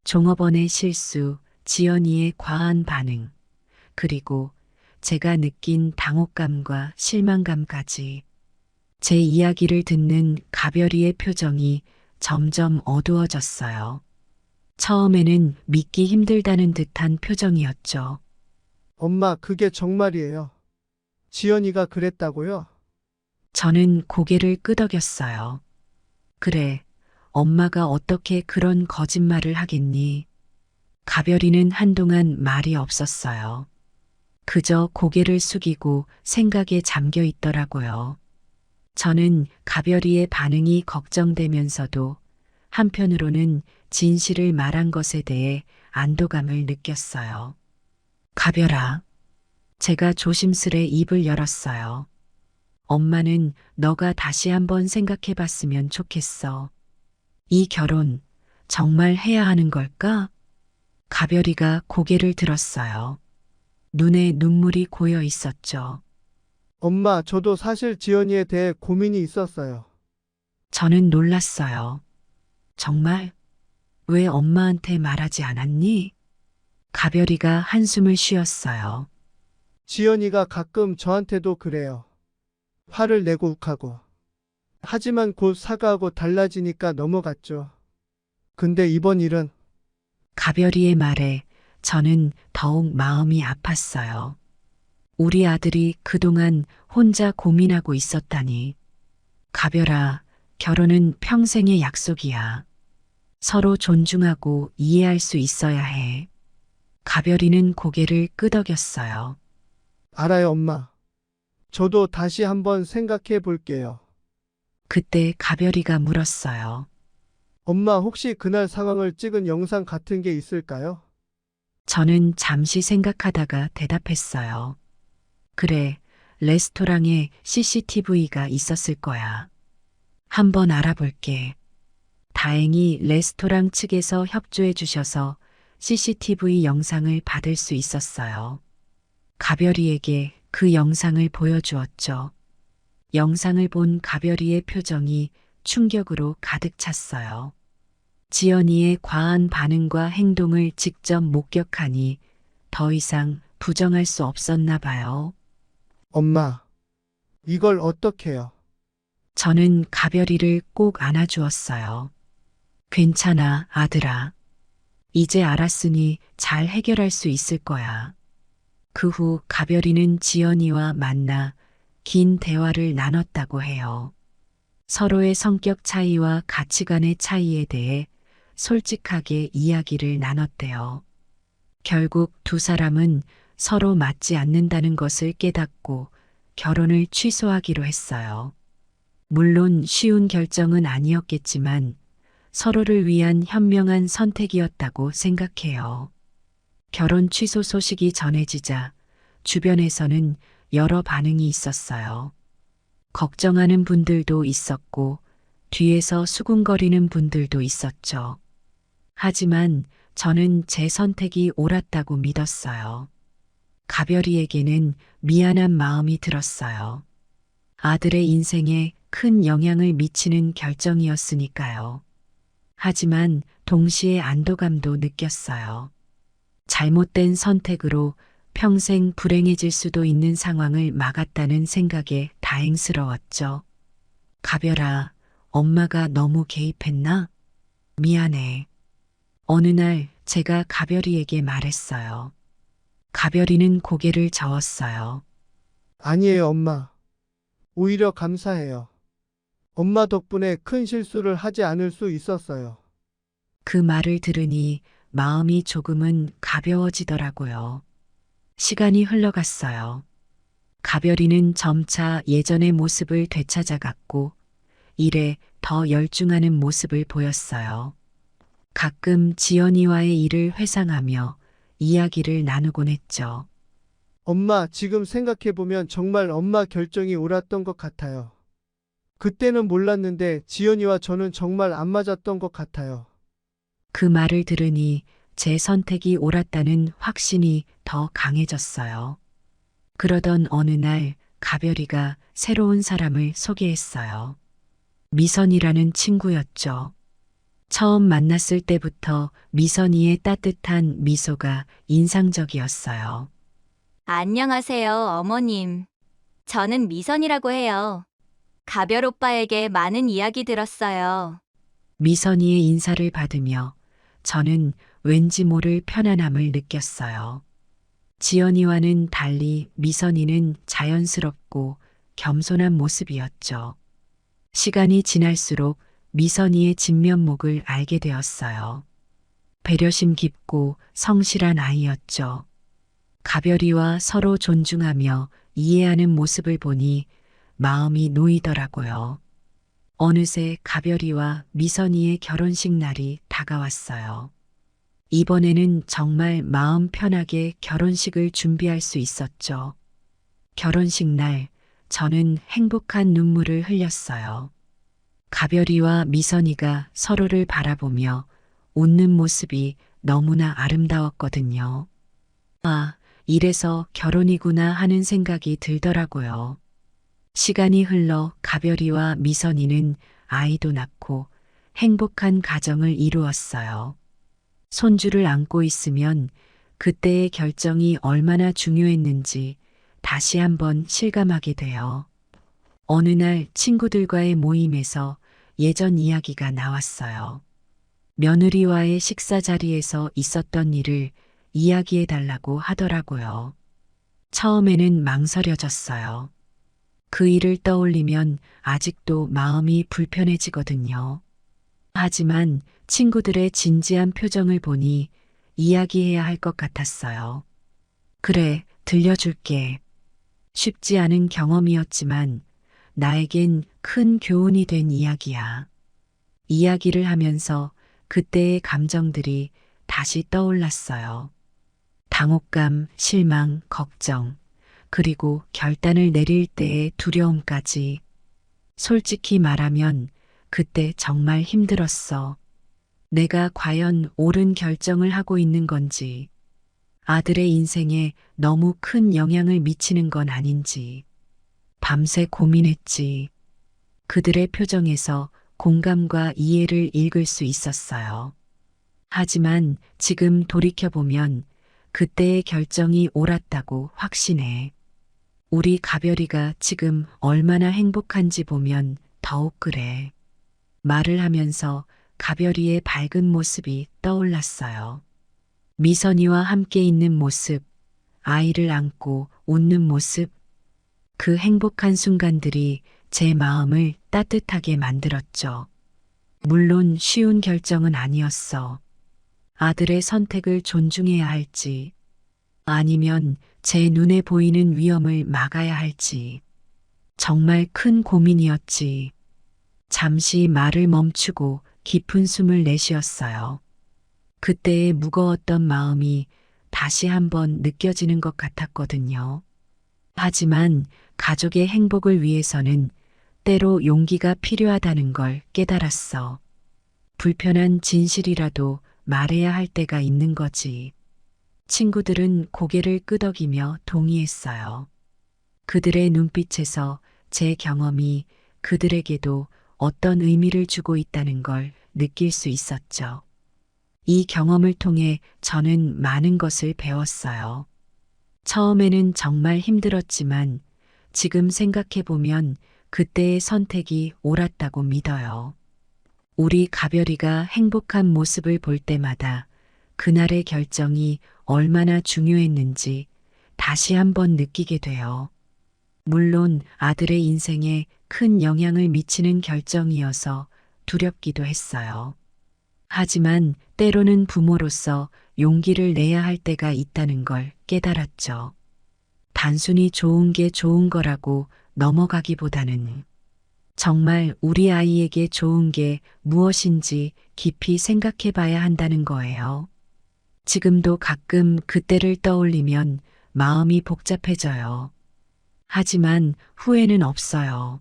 S1: 종업원의 실수, 지연이의 과한 반응, 그리고 제가 느낀 당혹감과 실망감까지. 제 이야기를 듣는 가별이의 표정이 점점 어두워졌어요. 처음에는 믿기 힘들다는 듯한 표정이었죠.
S2: 엄마, 그게 정말이에요. 지연이가 그랬다고요?
S1: 저는 고개를 끄덕였어요. 그래, 엄마가 어떻게 그런 거짓말을 하겠니? 가별이는 한동안 말이 없었어요. 그저 고개를 숙이고 생각에 잠겨 있더라고요. 저는 가별이의 반응이 걱정되면서도 한편으로는 진실을 말한 것에 대해 안도감을 느꼈어요. 가별아, 제가 조심스레 입을 열었어요. 엄마는 너가 다시 한번 생각해 봤으면 좋겠어. 이 결혼 정말 해야 하는 걸까? 가별이가 고개를 들었어요. 눈에 눈물이 고여 있었죠.
S2: 엄마, 저도 사실 지연이에 대해 고민이 있었어요.
S1: 저는 놀랐어요. 정말? 왜 엄마한테 말하지 않았니? 가별이가 한숨을 쉬었어요.
S2: 지연이가 가끔 저한테도 그래요. 화를 내고 욱하고. 하지만 곧 사과하고 달라지니까 넘어갔죠. 근데 이번 일은
S1: 가별이의 말에 저는 더욱 마음이 아팠어요. 우리 아들이 그동안 혼자 고민하고 있었다니. 가별아, 결혼은 평생의 약속이야. 서로 존중하고 이해할 수 있어야 해. 가별이는 고개를 끄덕였어요.
S2: 알아요, 엄마. 저도 다시 한번 생각해 볼게요.
S1: 그때 가별이가 물었어요.
S2: 엄마, 혹시 그날 상황을 찍은 영상 같은 게 있을까요?
S1: 저는 잠시 생각하다가 대답했어요. 그래, 레스토랑에 CCTV가 있었을 거야. 한번 알아볼게. 다행히 레스토랑 측에서 협조해 주셔서 CCTV 영상을 받을 수 있었어요. 가별이에게 그 영상을 보여주었죠. 영상을 본 가별이의 표정이 충격으로 가득 찼어요. 지연이의 과한 반응과 행동을 직접 목격하니 더 이상 부정할 수 없었나 봐요.
S2: 엄마, 이걸 어떡해요?
S1: 저는 가별이를 꼭 안아주었어요. 괜찮아, 아들아. 이제 알았으니 잘 해결할 수 있을 거야. 그 후 가별이는 지연이와 만나 긴 대화를 나눴다고 해요. 서로의 성격 차이와 가치관의 차이에 대해 솔직하게 이야기를 나눴대요. 결국 두 사람은 서로 맞지 않는다는 것을 깨닫고 결혼을 취소하기로 했어요. 물론 쉬운 결정은 아니었겠지만 서로를 위한 현명한 선택이었다고 생각해요. 결혼 취소 소식이 전해지자 주변에서는 여러 반응이 있었어요. 걱정하는 분들도 있었고 뒤에서 수군거리는 분들도 있었죠. 하지만 저는 제 선택이 옳았다고 믿었어요. 가별이에게는 미안한 마음이 들었어요. 아들의 인생에 큰 영향을 미치는 결정이었으니까요. 하지만 동시에 안도감도 느꼈어요. 잘못된 선택으로 평생 불행해질 수도 있는 상황을 막았다는 생각에 다행스러웠죠. 가별아, 엄마가 너무 개입했나? 미안해. 어느 날 제가 가별이에게 말했어요. 가별이는 고개를 저었어요.
S2: 아니에요, 엄마. 오히려 감사해요. 엄마 덕분에 큰 실수를 하지 않을 수 있었어요.
S1: 그 말을 들으니 마음이 조금은 가벼워지더라고요. 시간이 흘러갔어요. 가별이는 점차 예전의 모습을 되찾아갔고 일에 더 열중하는 모습을 보였어요. 가끔 지연이와의 일을 회상하며 이야기를 나누곤 했죠.
S2: 엄마, 지금 생각해보면 정말 엄마 결정이 옳았던 것 같아요. 그때는 몰랐는데 지연이와 저는 정말 안 맞았던 것 같아요.
S1: 그 말을 들으니 제 선택이 옳았다는 확신이 더 강해졌어요. 그러던 어느 날 가별이가 새로운 사람을 소개했어요. 미선이라는 친구였죠. 처음 만났을 때부터 미선이의 따뜻한 미소가 인상적이었어요.
S7: 안녕하세요, 어머님. 저는 미선이라고 해요. 가별 오빠에게 많은 이야기 들었어요.
S1: 미선이의 인사를 받으며 저는 왠지 모를 편안함을 느꼈어요. 지연이와는 달리 미선이는 자연스럽고 겸손한 모습이었죠. 시간이 지날수록 미선이의 진면목을 알게 되었어요. 배려심 깊고 성실한 아이였죠. 가별이와 서로 존중하며 이해하는 모습을 보니 마음이 놓이더라고요. 어느새 가별이와 미선이의 결혼식 날이 다가왔어요. 이번에는 정말 마음 편하게 결혼식을 준비할 수 있었죠. 결혼식 날 저는 행복한 눈물을 흘렸어요. 가별이와 미선이가 서로를 바라보며 웃는 모습이 너무나 아름다웠거든요. 아, 이래서 결혼이구나 하는 생각이 들더라고요. 시간이 흘러 가별이와 미선이는 아이도 낳고 행복한 가정을 이루었어요. 손주를 안고 있으면 그때의 결정이 얼마나 중요했는지 다시 한번 실감하게 돼요. 어느 날 친구들과의 모임에서 예전 이야기가 나왔어요. 며느리와의 식사 자리에서 있었던 일을 이야기해 달라고 하더라고요. 처음에는 망설여졌어요. 그 일을 떠올리면 아직도 마음이 불편해지거든요. 하지만 친구들의 진지한 표정을 보니 이야기해야 할 것 같았어요. 그래, 들려줄게. 쉽지 않은 경험이었지만 나에겐 큰 교훈이 된 이야기야. 이야기를 하면서 그때의 감정들이 다시 떠올랐어요. 당혹감, 실망, 걱정, 그리고 결단을 내릴 때의 두려움까지. 솔직히 말하면 그때 정말 힘들었어. 내가 과연 옳은 결정을 하고 있는 건지, 아들의 인생에 너무 큰 영향을 미치는 건 아닌지, 밤새 고민했지. 그들의 표정에서 공감과 이해를 읽을 수 있었어요. 하지만 지금 돌이켜보면 그때의 결정이 옳았다고 확신해. 우리 가별이가 지금 얼마나 행복한지 보면 더욱 그래. 말을 하면서 가별이의 밝은 모습이 떠올랐어요. 미선이와 함께 있는 모습, 아이를 안고 웃는 모습, 그 행복한 순간들이 제 마음을 따뜻하게 만들었죠. 물론 쉬운 결정은 아니었어. 아들의 선택을 존중해야 할지, 아니면 제 눈에 보이는 위험을 막아야 할지, 정말 큰 고민이었지. 잠시 말을 멈추고 깊은 숨을 내쉬었어요. 그때의 무거웠던 마음이 다시 한번 느껴지는 것 같았거든요. 하지만 가족의 행복을 위해서는 때로 용기가 필요하다는 걸 깨달았어. 불편한 진실이라도 말해야 할 때가 있는 거지. 친구들은 고개를 끄덕이며 동의했어요. 그들의 눈빛에서 제 경험이 그들에게도 어떤 의미를 주고 있다는 걸 느낄 수 있었죠. 이 경험을 통해 저는 많은 것을 배웠어요. 처음에는 정말 힘들었지만 지금 생각해보면 그때의 선택이 옳았다고 믿어요. 우리 가별이가 행복한 모습을 볼 때마다 그날의 결정이 얼마나 중요했는지 다시 한번 느끼게 돼요. 물론 아들의 인생에 큰 영향을 미치는 결정이어서 두렵기도 했어요. 하지만 때로는 부모로서 용기를 내야 할 때가 있다는 걸 깨달았죠. 단순히 좋은 게 좋은 거라고 넘어가기보다는 정말 우리 아이에게 좋은 게 무엇인지 깊이 생각해 봐야 한다는 거예요. 지금도 가끔 그때를 떠올리면 마음이 복잡해져요. 하지만 후회는 없어요.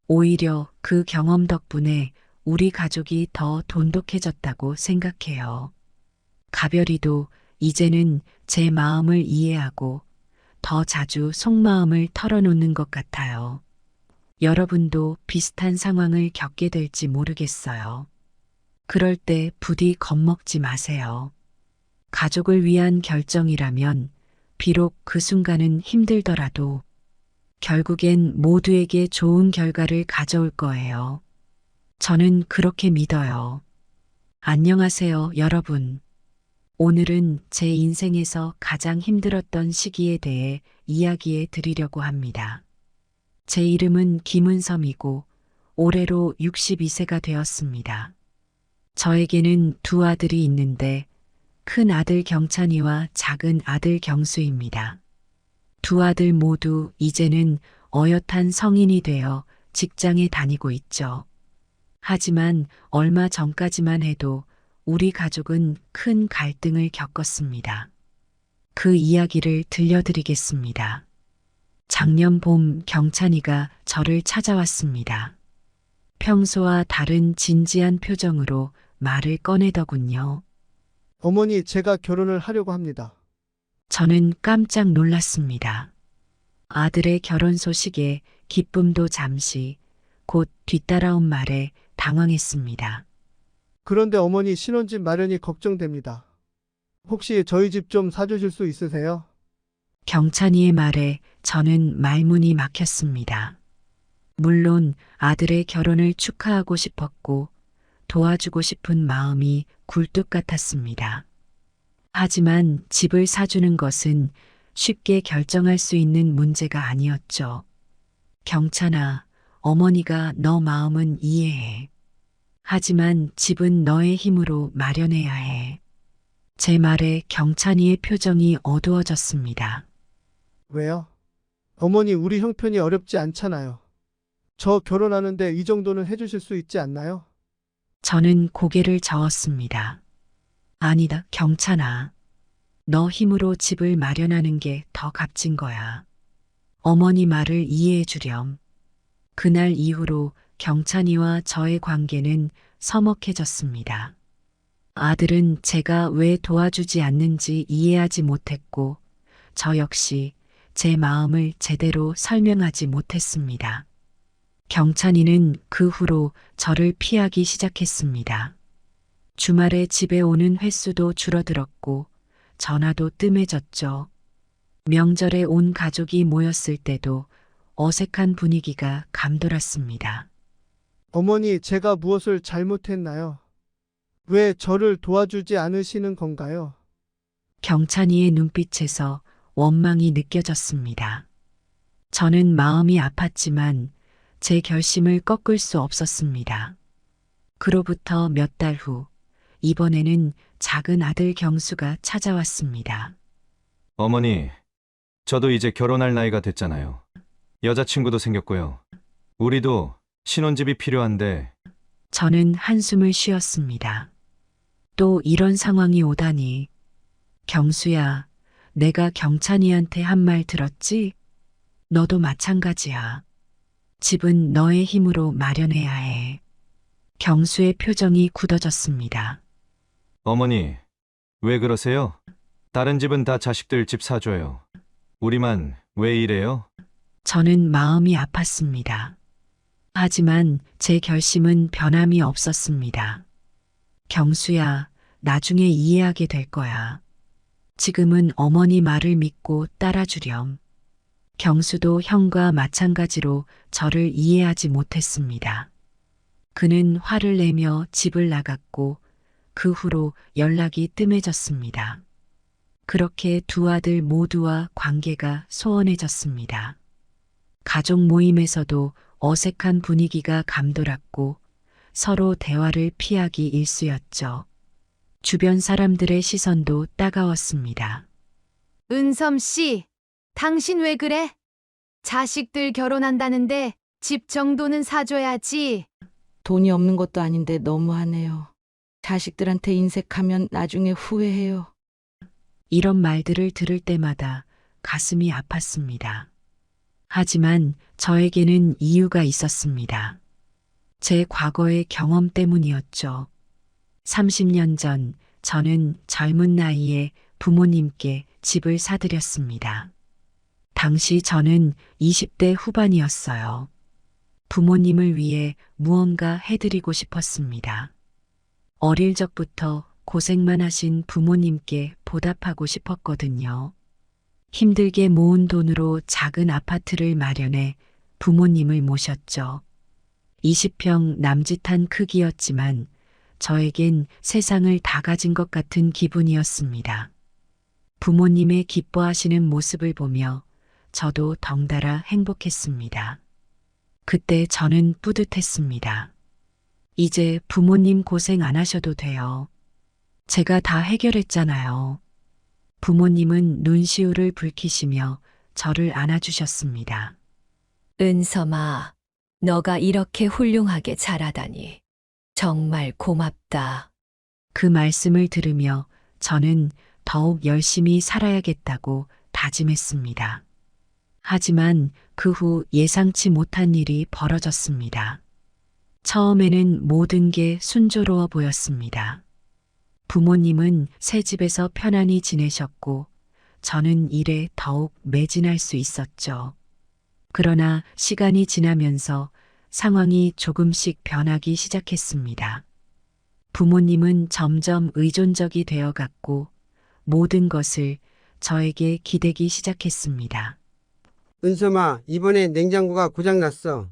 S1: 오히려 그 경험 덕분에 우리 가족이 더 돈독해졌다고 생각해요. 가별이도 이제는 제 마음을 이해하고 더 자주 속마음을 털어놓는 것 같아요. 여러분도 비슷한 상황을 겪게 될지 모르겠어요. 그럴 때 부디 겁먹지 마세요. 가족을 위한 결정이라면 비록 그 순간은 힘들더라도 결국엔 모두에게 좋은 결과를 가져올 거예요. 저는 그렇게 믿어요. 안녕하세요, 여러분. 오늘은 제 인생에서 가장 힘들었던 시기에 대해 이야기해 드리려고 합니다. 제 이름은 김은섬이고 올해로 62세가 되었습니다. 저에게는 두 아들이 있는데 큰 아들 경찬이와 작은 아들 경수입니다. 두 아들 모두 이제는 어엿한 성인이 되어 직장에 다니고 있죠. 하지만 얼마 전까지만 해도 우리 가족은 큰 갈등을 겪었습니다. 그 이야기를 들려드리겠습니다. 작년 봄 경찬이가 저를 찾아왔습니다. 평소와 다른 진지한 표정으로 말을 꺼내더군요.
S2: 어머니, 제가 결혼을 하려고 합니다.
S1: 저는 깜짝 놀랐습니다. 아들의 결혼 소식에 기쁨도 잠시, 곧 뒤따라온 말에 당황했습니다.
S2: 그런데 어머니, 신혼집 마련이 걱정됩니다. 혹시 저희 집 좀 사주실 수 있으세요?
S1: 경찬이의 말에 저는 말문이 막혔습니다. 물론 아들의 결혼을 축하하고 싶었고 도와주고 싶은 마음이 굴뚝 같았습니다. 하지만 집을 사주는 것은 쉽게 결정할 수 있는 문제가 아니었죠. 경찬아, 어머니가 너 마음은 이해해. 하지만 집은 너의 힘으로 마련해야 해. 제 말에 경찬이의 표정이 어두워졌습니다.
S2: 왜요? 어머니, 우리 형편이 어렵지 않잖아요. 저 결혼하는데 이 정도는 해주실 수 있지 않나요?
S1: 저는 고개를 저었습니다. 아니다, 경찬아. 너 힘으로 집을 마련하는 게 더 값진 거야. 어머니 말을 이해해 주렴. 그날 이후로 경찬이와 저의 관계는 서먹해졌습니다. 아들은 제가 왜 도와주지 않는지 이해하지 못했고, 저 역시 제 마음을 제대로 설명하지 못했습니다. 경찬이는 그 후로 저를 피하기 시작했습니다. 주말에 집에 오는 횟수도 줄어들었고 전화도 뜸해졌죠. 명절에 온 가족이 모였을 때도 어색한 분위기가 감돌았습니다.
S2: 어머니, 제가 무엇을 잘못했나요? 왜 저를 도와주지 않으시는 건가요?
S1: 경찬이의 눈빛에서 원망이 느껴졌습니다. 저는 마음이 아팠지만 제 결심을 꺾을 수 없었습니다. 그로부터 몇 달 후, 이번에는 작은 아들 경수가 찾아왔습니다.
S8: 어머니, 저도 이제 결혼할 나이가 됐잖아요. 여자친구도 생겼고요. 우리도 신혼집이 필요한데
S1: 저는 한숨을 쉬었습니다. 또 이런 상황이 오다니. 경수야, 내가 경찬이한테 한 말 들었지? 너도 마찬가지야. 집은 너의 힘으로 마련해야 해. 경수의 표정이 굳어졌습니다.
S8: 어머니, 왜 그러세요? 다른 집은 다 자식들 집 사줘요. 우리만 왜 이래요?
S1: 저는 마음이 아팠습니다. 하지만 제 결심은 변함이 없었습니다. 경수야, 나중에 이해하게 될 거야. 지금은 어머니 말을 믿고 따라주렴. 경수도 형과 마찬가지로 저를 이해하지 못했습니다. 그는 화를 내며 집을 나갔고 그 후로 연락이 뜸해졌습니다. 그렇게 두 아들 모두와 관계가 소원해졌습니다. 가족 모임에서도 어색한 분위기가 감돌았고 서로 대화를 피하기 일쑤였죠. 주변 사람들의 시선도 따가웠습니다.
S9: 은섬 씨, 당신 왜 그래? 자식들 결혼한다는데 집 정도는 사줘야지.
S10: 돈이 없는 것도 아닌데 너무하네요. 자식들한테 인색하면 나중에 후회해요.
S1: 이런 말들을 들을 때마다 가슴이 아팠습니다. 하지만 저에게는 이유가 있었습니다. 제 과거의 경험 때문이었죠. 30년 전 저는 젊은 나이에 부모님께 집을 사드렸습니다. 당시 저는 20대 후반이었어요. 부모님을 위해 무언가 해드리고 싶었습니다. 어릴 적부터 고생만 하신 부모님께 보답하고 싶었거든요. 힘들게 모은 돈으로 작은 아파트를 마련해 부모님을 모셨죠. 20평 남짓한 크기였지만 저에겐 세상을 다 가진 것 같은 기분이었습니다. 부모님의 기뻐하시는 모습을 보며 저도 덩달아 행복했습니다. 그때 저는 뿌듯했습니다. 이제 부모님 고생 안 하셔도 돼요. 제가 다 해결했잖아요. 부모님은 눈시울을 붉히시며 저를 안아주셨습니다.
S11: 은섬아, 너가 이렇게 훌륭하게 자라다니. 정말 고맙다.
S1: 그 말씀을 들으며 저는 더욱 열심히 살아야겠다고 다짐했습니다. 하지만 그 후 예상치 못한 일이 벌어졌습니다. 처음에는 모든 게 순조로워 보였습니다. 부모님은 새 집에서 편안히 지내셨고 저는 일에 더욱 매진할 수 있었죠. 그러나 시간이 지나면서 상황이 조금씩 변하기 시작했습니다. 부모님은 점점 의존적이 되어갔고 모든 것을 저에게 기대기 시작했습니다.
S12: 은섬아, 이번에 냉장고가 고장났어.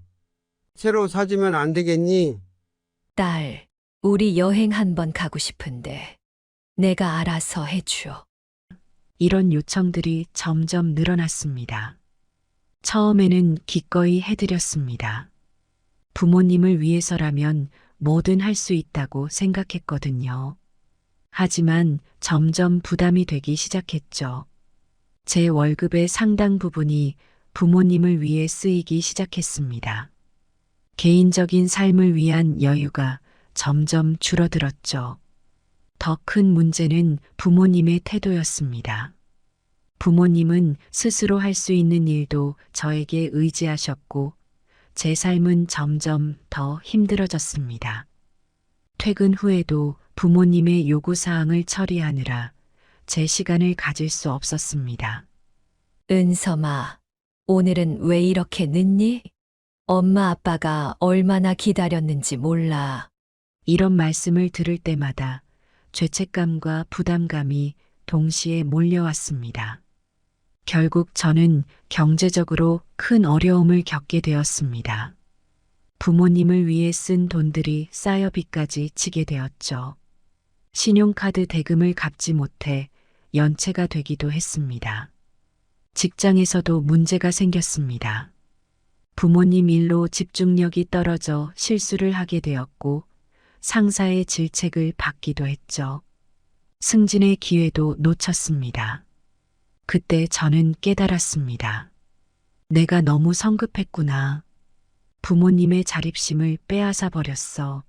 S12: 새로 사주면 안 되겠니?
S11: 딸, 우리 여행 한번 가고 싶은데 내가 알아서 해줘.
S1: 이런 요청들이 점점 늘어났습니다. 처음에는 기꺼이 해드렸습니다. 부모님을 위해서라면 뭐든 할 수 있다고 생각했거든요. 하지만 점점 부담이 되기 시작했죠. 제 월급의 상당 부분이 부모님을 위해 쓰이기 시작했습니다. 개인적인 삶을 위한 여유가 점점 줄어들었죠. 더 큰 문제는 부모님의 태도였습니다. 부모님은 스스로 할 수 있는 일도 저에게 의지하셨고 제 삶은 점점 더 힘들어졌습니다. 퇴근 후에도 부모님의 요구사항을 처리하느라 제 시간을 가질 수 없었습니다.
S11: 은섬아, 오늘은 왜 이렇게 늦니? 엄마 아빠가 얼마나 기다렸는지 몰라.
S1: 이런 말씀을 들을 때마다 죄책감과 부담감이 동시에 몰려왔습니다. 결국 저는 경제적으로 큰 어려움을 겪게 되었습니다. 부모님을 위해 쓴 돈들이 쌓여 빚까지 지게 되었죠. 신용카드 대금을 갚지 못해 연체가 되기도 했습니다. 직장에서도 문제가 생겼습니다. 부모님 일로 집중력이 떨어져 실수를 하게 되었고 상사의 질책을 받기도 했죠. 승진의 기회도 놓쳤습니다. 그때 저는 깨달았습니다. 내가 너무 성급했구나. 부모님의 자립심을 빼앗아 버렸어.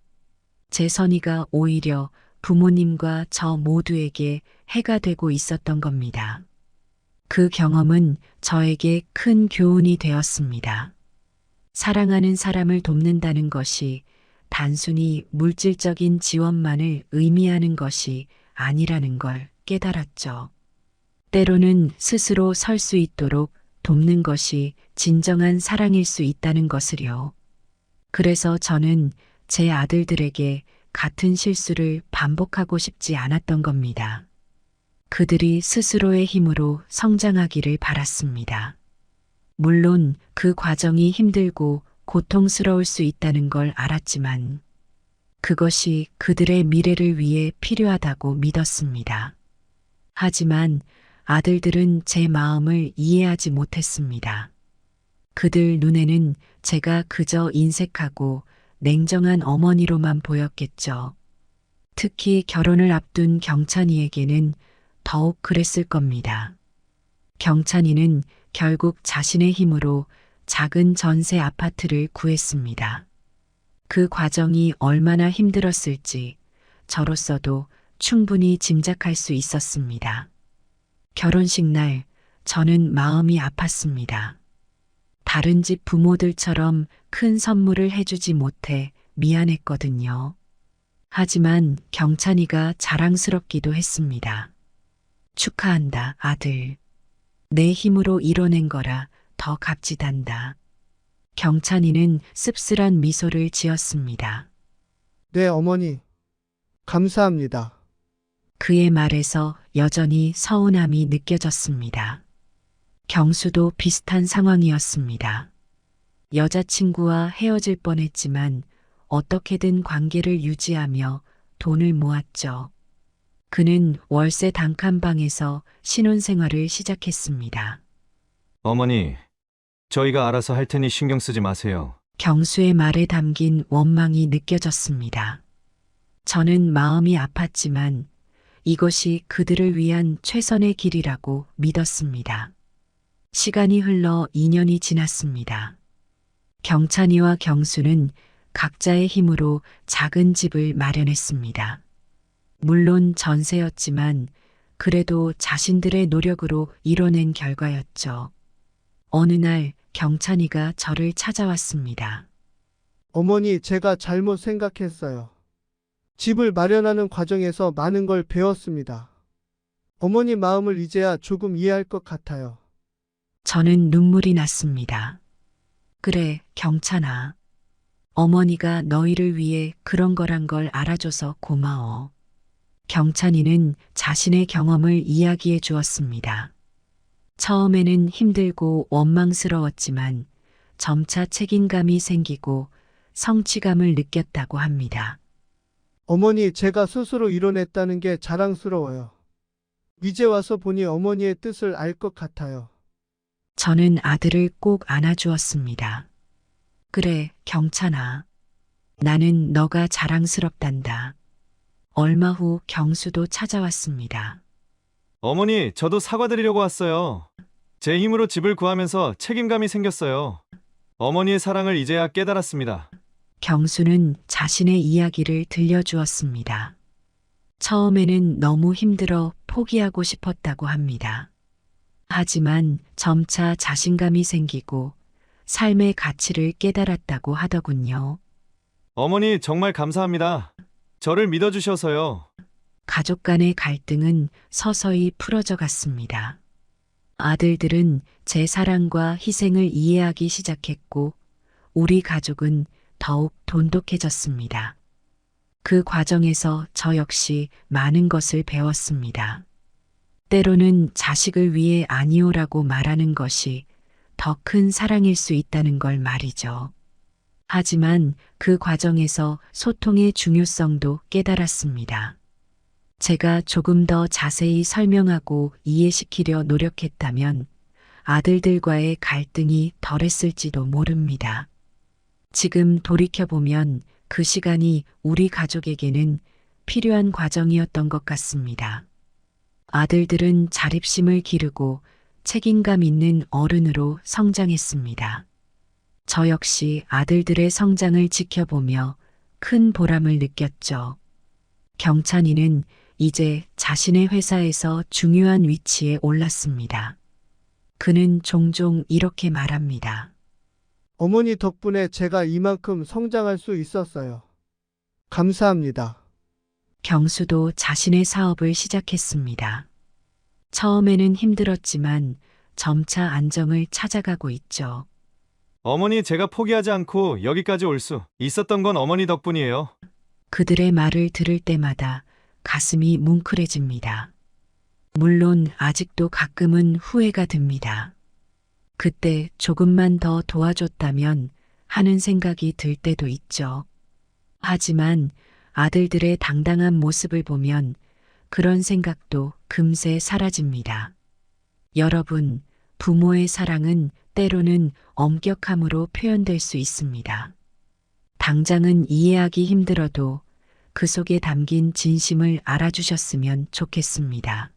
S1: 제 선의가 오히려 부모님과 저 모두에게 해가 되고 있었던 겁니다. 그 경험은 저에게 큰 교훈이 되었습니다. 사랑하는 사람을 돕는다는 것이 단순히 물질적인 지원만을 의미하는 것이 아니라는 걸 깨달았죠. 때로는 스스로 설 수 있도록 돕는 것이 진정한 사랑일 수 있다는 것을요. 그래서 저는 제 아들들에게 같은 실수를 반복하고 싶지 않았던 겁니다. 그들이 스스로의 힘으로 성장하기를 바랐습니다. 물론 그 과정이 힘들고 고통스러울 수 있다는 걸 알았지만 그것이 그들의 미래를 위해 필요하다고 믿었습니다. 하지만 아들들은 제 마음을 이해하지 못했습니다. 그들 눈에는 제가 그저 인색하고 냉정한 어머니로만 보였겠죠. 특히 결혼을 앞둔 경찬이에게는 더욱 그랬을 겁니다. 경찬이는 결국 자신의 힘으로 작은 전세 아파트를 구했습니다. 그 과정이 얼마나 힘들었을지 저로서도 충분히 짐작할 수 있었습니다. 결혼식 날 저는 마음이 아팠습니다. 다른 집 부모들처럼 큰 선물을 해주지 못해 미안했거든요. 하지만 경찬이가 자랑스럽기도 했습니다. 축하한다, 아들. 내 힘으로 이뤄낸 거라 더 값지단다. 경찬이는 씁쓸한 미소를 지었습니다.
S2: 네, 어머니. 감사합니다.
S1: 그의 말에서 여전히 서운함이 느껴졌습니다. 경수도 비슷한 상황이었습니다. 여자친구와 헤어질 뻔했지만 어떻게든 관계를 유지하며 돈을 모았죠. 그는 월세 단칸방에서 신혼생활을 시작했습니다.
S8: 어머니, 저희가 알아서 할 테니 신경 쓰지 마세요.
S1: 경수의 말에 담긴 원망이 느껴졌습니다. 저는 마음이 아팠지만 이것이 그들을 위한 최선의 길이라고 믿었습니다. 시간이 흘러 2년이 지났습니다. 경찬이와 경수는 각자의 힘으로 작은 집을 마련했습니다. 물론 전세였지만 그래도 자신들의 노력으로 이뤄낸 결과였죠. 어느 날 경찬이가 저를 찾아왔습니다.
S2: 어머니, 제가 잘못 생각했어요. 집을 마련하는 과정에서 많은 걸 배웠습니다. 어머니 마음을 이제야 조금 이해할 것 같아요.
S1: 저는 눈물이 났습니다. 그래, 경찬아. 어머니가 너희를 위해 그런 거란 걸 알아줘서 고마워. 경찬이는 자신의 경험을 이야기해 주었습니다. 처음에는 힘들고 원망스러웠지만 점차 책임감이 생기고 성취감을 느꼈다고 합니다.
S2: 어머니, 제가 스스로 이뤄냈다는 게 자랑스러워요. 이제 와서 보니 어머니의 뜻을 알 것 같아요.
S1: 저는 아들을 꼭 안아주었습니다. 그래, 경찬아. 나는 너가 자랑스럽단다. 얼마 후 경수도 찾아왔습니다.
S8: 어머니, 저도 사과드리려고 왔어요. 제 힘으로 집을 구하면서 책임감이 생겼어요. 어머니의 사랑을 이제야 깨달았습니다.
S1: 경수는 자신의 이야기를 들려주었습니다. 처음에는 너무 힘들어 포기하고 싶었다고 합니다. 하지만 점차 자신감이 생기고 삶의 가치를 깨달았다고 하더군요.
S8: 어머니, 정말 감사합니다. 저를 믿어주셔서요.
S1: 가족 간의 갈등은 서서히 풀어져 갔습니다. 아들들은 제 사랑과 희생을 이해하기 시작했고, 우리 가족은 더욱 돈독해졌습니다. 그 과정에서 저 역시 많은 것을 배웠습니다. 때로는 자식을 위해 아니오라고 말하는 것이 더 큰 사랑일 수 있다는 걸 말이죠. 하지만 그 과정에서 소통의 중요성도 깨달았습니다. 제가 조금 더 자세히 설명하고 이해시키려 노력했다면 아들들과의 갈등이 덜했을지도 모릅니다. 지금 돌이켜보면 그 시간이 우리 가족에게는 필요한 과정이었던 것 같습니다. 아들들은 자립심을 기르고 책임감 있는 어른으로 성장했습니다. 저 역시 아들들의 성장을 지켜보며 큰 보람을 느꼈죠. 경찬이는 이제 자신의 회사에서 중요한 위치에 올랐습니다. 그는 종종 이렇게 말합니다.
S2: 어머니 덕분에 제가 이만큼 성장할 수 있었어요. 감사합니다.
S1: 경수도 자신의 사업을 시작했습니다. 처음에는 힘들었지만 점차 안정을 찾아가고 있죠.
S8: 어머니, 제가 포기하지 않고 여기까지 올 수 있었던 건 어머니 덕분이에요.
S1: 그들의 말을 들을 때마다 가슴이 뭉클해집니다. 물론 아직도 가끔은 후회가 듭니다. 그때 조금만 더 도와줬다면 하는 생각이 들 때도 있죠. 하지만 아들들의 당당한 모습을 보면 그런 생각도 금세 사라집니다. 여러분, 부모의 사랑은 때로는 엄격함으로 표현될 수 있습니다. 당장은 이해하기 힘들어도 그 속에 담긴 진심을 알아주셨으면 좋겠습니다.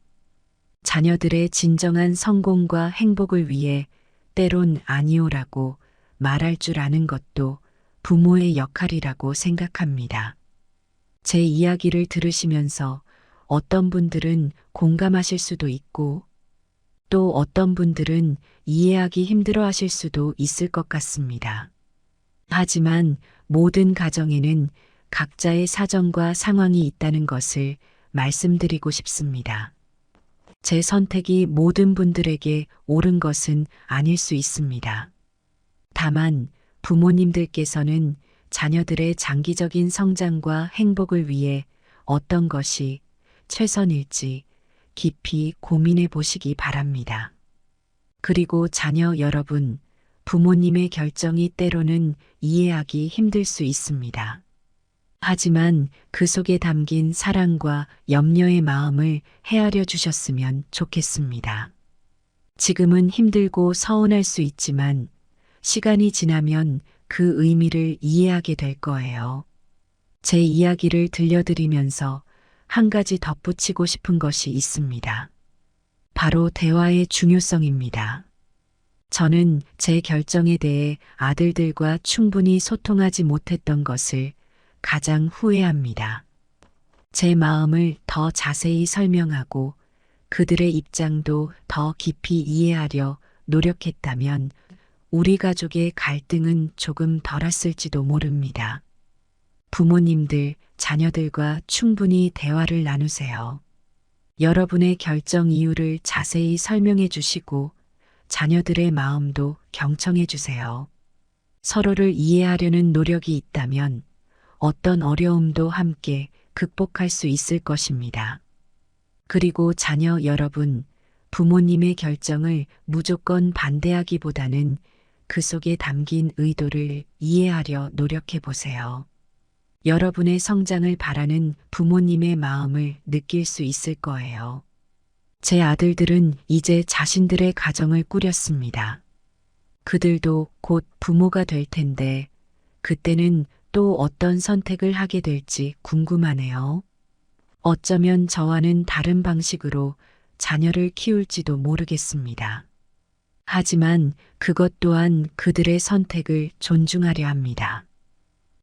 S1: 자녀들의 진정한 성공과 행복을 위해 때론 아니오라고 말할 줄 아는 것도 부모의 역할이라고 생각합니다. 제 이야기를 들으시면서 어떤 분들은 공감하실 수도 있고 또 어떤 분들은 이해하기 힘들어 하실 수도 있을 것 같습니다. 하지만 모든 가정에는 각자의 사정과 상황이 있다는 것을 말씀드리고 싶습니다. 제 선택이 모든 분들에게 옳은 것은 아닐 수 있습니다. 다만 부모님들께서는 자녀들의 장기적인 성장과 행복을 위해 어떤 것이 최선일지 깊이 고민해 보시기 바랍니다. 그리고 자녀 여러분, 부모님의 결정이 때로는 이해하기 힘들 수 있습니다. 하지만 그 속에 담긴 사랑과 염려의 마음을 헤아려 주셨으면 좋겠습니다. 지금은 힘들고 서운할 수 있지만 시간이 지나면 그 의미를 이해하게 될 거예요. 제 이야기를 들려드리면서 한 가지 덧붙이고 싶은 것이 있습니다. 바로 대화의 중요성입니다. 저는 제 결정에 대해 아들들과 충분히 소통하지 못했던 것을 가장 후회합니다. 제 마음을 더 자세히 설명하고 그들의 입장도 더 깊이 이해하려 노력했다면 우리 가족의 갈등은 조금 덜했을지도 모릅니다. 부모님들, 자녀들과 충분히 대화를 나누세요. 여러분의 결정 이유를 자세히 설명해 주시고 자녀들의 마음도 경청해 주세요. 서로를 이해하려는 노력이 있다면 어떤 어려움도 함께 극복할 수 있을 것입니다. 그리고 자녀 여러분, 부모님의 결정을 무조건 반대하기보다는 그 속에 담긴 의도를 이해하려 노력해 보세요. 여러분의 성장을 바라는 부모님의 마음을 느낄 수 있을 거예요. 제 아들들은 이제 자신들의 가정을 꾸렸습니다. 그들도 곧 부모가 될 텐데 그때는 또 어떤 선택을 하게 될지 궁금하네요. 어쩌면 저와는 다른 방식으로 자녀를 키울지도 모르겠습니다. 하지만 그것 또한 그들의 선택을 존중하려 합니다.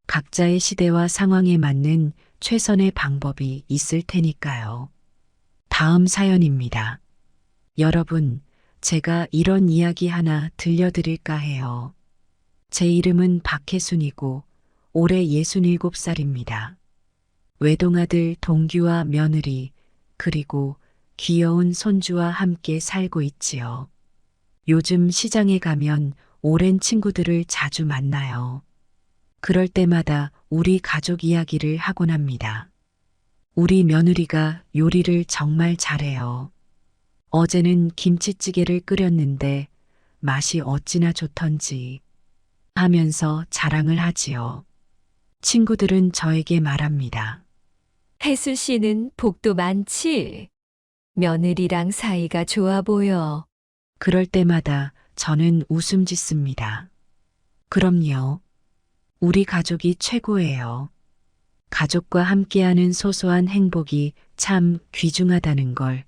S1: 각자의 시대와 상황에 맞는 최선의 방법이 있을 테니까요. 다음 사연입니다. 여러분, 제가 이런 이야기 하나 들려드릴까 해요. 제 이름은 박혜순이고 올해 67살입니다. 외동아들 동규와 며느리, 그리고 귀여운 손주와 함께 살고 있지요. 요즘 시장에 가면 오랜 친구들을 자주 만나요. 그럴 때마다 우리 가족 이야기를 하곤 합니다. 우리 며느리가 요리를 정말 잘해요. 어제는 김치찌개를 끓였는데 맛이 어찌나 좋던지 하면서 자랑을 하지요. 친구들은 저에게 말합니다.
S11: 혜수 씨는 복도 많지? 며느리랑 사이가 좋아 보여.
S1: 그럴 때마다 저는 웃음 짓습니다. 그럼요. 우리 가족이 최고예요. 가족과 함께하는 소소한 행복이 참 귀중하다는 걸